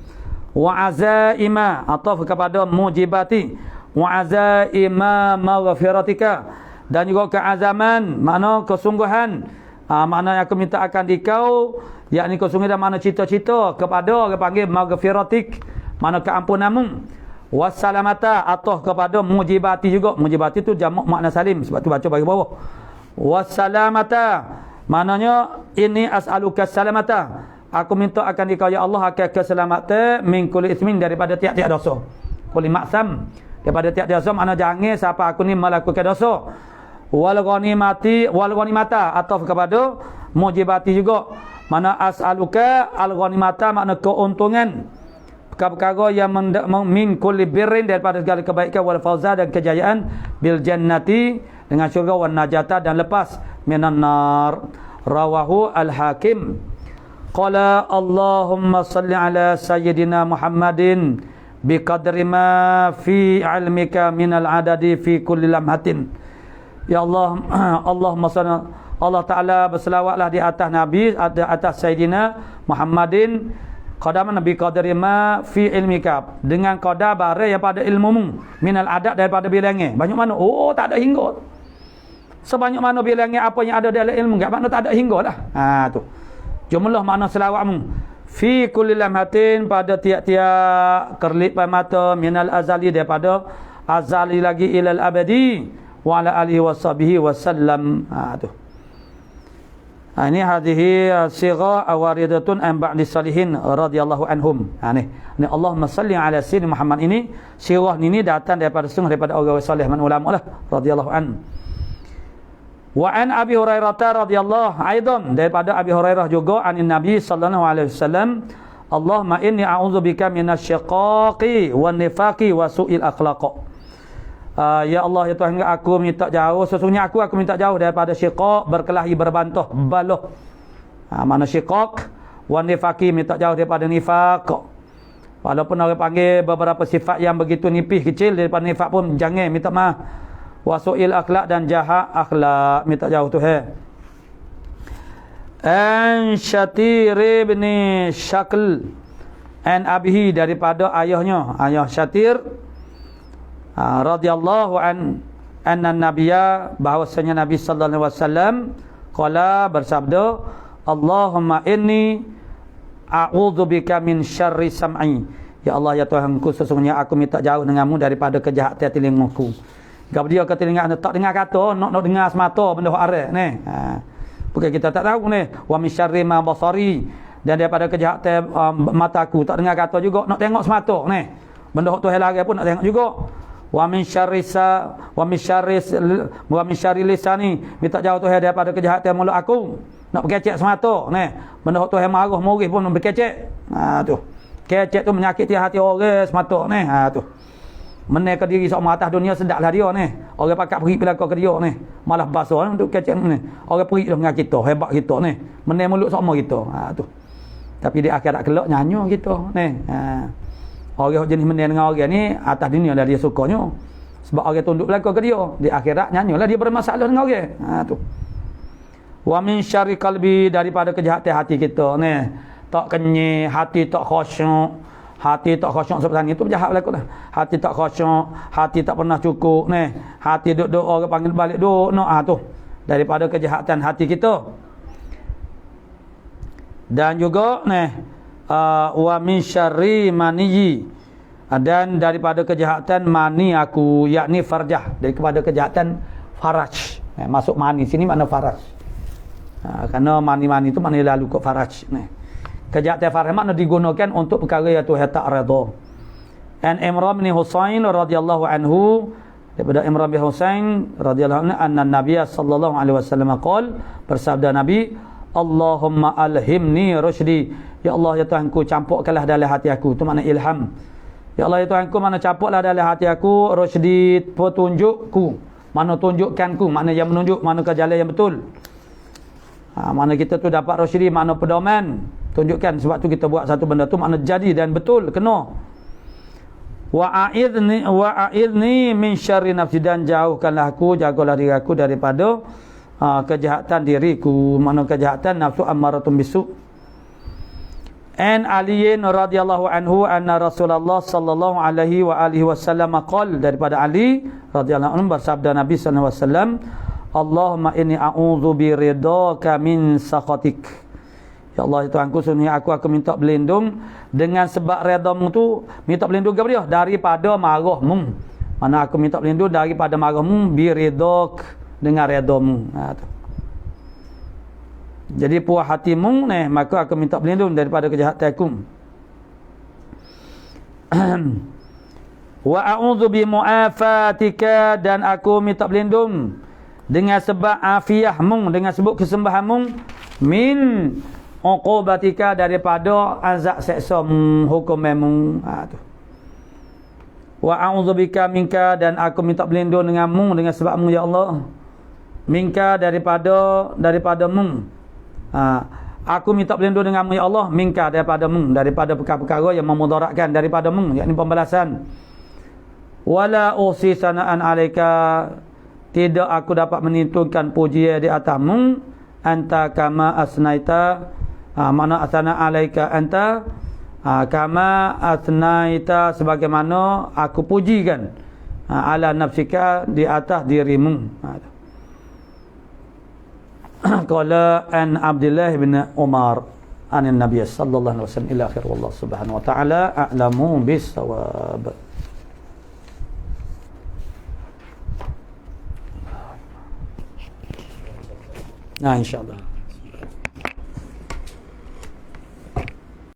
Wa azaima, atau kepada mujibati, wa azaima maghfiratika, dan juga keazaman, makna kesungguhan, makna aku minta akan dikau, yakni kesungguhan makna cita-cita kepada panggil maghfiratik, makna keampunanmu. Wassalamata, atau kepada mujibati juga. Mujibati tu jamak makna salim, sebab tu baca bagi bawah. Wassalamata, maknanya ini as'aluka salamata, aku minta akan dikau ya Allah akan keselamatan min kulli ismin, daripada tiap-tiap dosa. Kulli maksam, daripada tiap-tiap dosa, makna jangan siapa aku ni melakukan dosa. Wal ghanimata, atau kepada mujibati juga, mana as'aluka al ghanimata, makna keuntungan, perkara yang min kulli birrin, daripada segala kebaikan, wal fawza, dan kejayaan, bil jannati, dengan syurga, wan najata, dan lepas minan nar. Rawahu al-Hakim. Qala Allahumma salli ala sayyidina Muhammadin biqadri ma fi ilmika minal adadi fi kulli lamhatin. Ya Allah, Allahumma salli, Allah Ta'ala berselawatlah di atas Nabi, atas sayyidina Muhammadin, qadar Nabi qadri ma fi ilmika, dengan qadar barang yang pada ilmumu, minal adad, daripada bilangnya. Banyak mana? Oh, tak ada hingga. Sebanyak mana bilangnya apa yang ada dalam ilmu, enggak makna tak ada hingga lah. Tu jumlah makna selawatmu. Fi kulli lamhatin, pada tiap-tiap kerlipan mata, minal azali, daripada azali lagi ilal abadi, wa ala alihi washabihi wasallam. Tu. Ini hadhihi sigha awaridatun an ba'di salihin radhiyallahu anhum. Ni Allahumma salli ala sayyidina Muhammad, ini sirah ini datang daripada setengah daripada orang salih, man ulama lah radhiyallahu an. Wa an Abi Hurairah radhiyallahu aidan, daripada Abi Hurairah juga, anin Nabi sallallahu alaihi wasallam, Allahumma inni a'udzubika minasyiqaqi wan nifaqi wa su'il akhlaq. Ya Allah ya Tuhan, aku minta jauh, sesungguhnya aku minta jauh daripada syiqaq, berkelahi, berbantah, baloh. Mana syiqaq, wan nifaqi, minta jauh daripada nifaq. Walaupun orang panggil beberapa sifat yang begitu nipis kecil daripada nifaq pun jangan, minta maaf. Wasu'il akhlak, dan jahat akhlak, minta jauh tu. An Syatir bin Syakl an abihi, daripada ayahnya, ayah Syatir radhiyallahu anna nabiyya, bahwasanya Nabi sallallahu alaihi wasallam qala, bersabda, Allahumma inni a'udzubika min syarri sam'i. Ya Allah ya Tuhanku, sesungguhnya aku minta jauh denganmu daripada kejahatan telingaku. Gap dia kata dengar, tak dengar kata, nak dengar semata benda arah ni. Bukan kita tak tahu ni. Wa min syarri ma basari, dan daripada kejahatan mataku, tak dengar kata juga, nak tengok semata ni. Benda tu hal lagi pun nak tengok juga. Wa min syarri lisani, minta jauh tu daripada kejahatan mulut aku. Nak berkecek semata ni. Benda tu yang marah morih pun berkecek. Tu. Kecek tu menyakiti hati orang semata ni. Tu. Menai ke diri seorang atas dunia sedaplah dia ni. Orang pakat pergi belakang ke dia ni. Malah basah untuk kecek ni. Orang pergi dengan kita, hebat kita ni. Menai mulut sama kita. Tu. Tapi di akhirat kelak nyanyo kita ni. Orang jenis menai dengan orang ni atas dunia dah dia sukanya. Sebab orang tunduk belakang ke dia. Di akhirat nyanyolah dia bermasalah dengan orang. Tu. Wa min syarri qalbi, daripada kejahatan hati kita ni. Tak kenyih, hati tak khusyuk. Hati tak khusyuk seperti itu jahat berlaku dah. Hati tak khusyuk, hati tak pernah cukup ni. Hati duk orang panggil balik duk no tu. Daripada kejahatan hati kita. Dan juga ni wa min syarri maniyyi, dan daripada kejahatan mani aku, yakni farjah, daripada kejahatan faraj. Masuk mani sini makna faraj. Kerana mani-mani itu makna lalu ke faraj ni. Kejahatan faraj makna digunakan untuk perkara yang Tuhan tak redha. An Imran bin Husain radhiyallahu anhu, daripada Imran bin Husain radhiyallahu anhu, anna Nabiy sallallahu alaihi wasallam qaal, bersabda Nabi, Allahumma alhimni rusydi. Ya Allah ya Tuhanku, campurkanlah dalam hati aku. Itu makna ilham. Ya Allah ya Tuhanku, mana campurlah dalam hati aku rusydi, petunjukku. Mana tunjukkanku, makna yang menunjuk, mana ke jalan yang betul. Mana kita tu dapat rusydi, makna pedoman. Tunjukkan, sebab tu kita buat satu benda tu makna jadi dan betul, kena. Wa a'idni min syarri nafsi, dan jauhkanlah aku, jagalah diri aku daripada kejahatan diriku, mana kejahatan nafsu ammaratun bisu. An aliyin radhiyallahu anhu anna Rasulullah sallallahu alaihi wa alihi wasallam qala, daripada Ali radhiyallahu anhu bersabda Nabi sallallahu alaihi wasallam, Allahumma inni a'udzu biridhaka min sakhatik. Ya Allah Tuhanku, sungguh aku minta berlindung dengan sebab redha-Mu tu, minta berlindung kepada dia daripada marah-Mu. Mana aku minta berlindung daripada marah-Mu, biridhak, dengan redha-Mu. Jadi puas hati-Mu ni, maka aku minta berlindung daripada kejahatan-Ku. Wa a'udzu bi mu'afatika, dan aku minta berlindung dengan sebab afiah-Mu, dengan sebab kesembahan-Mu, min uqubatika, daripada azab seksa-Mu, hukum-Mu. Tu. Wa a'udzubika minka, dan aku minta berlindung dengan-Mu, dengan sebab-Mu ya Allah. Minka, daripada-Mu. Aku minta berlindung dengan-Mu ya Allah, minka, daripada-Mu, daripada perkara-perkara yang memudaratkan, daripada-Mu, yakni pembalasan. Wala usi sana'an alaika, tidak aku dapat menentukan pujian di atas-Mu, anta kama asnaita, mana asana alaika anta, kama asnaita, sebagaimana aku pujikan ala nafsika, di atas dirimu. Qala an Abdullah bin Umar anin Nabiy sallallahu alaihi wasallam ila akhir, wallahu subhanahu wa ta'ala a'lamu bis-shawab. Insyaallah.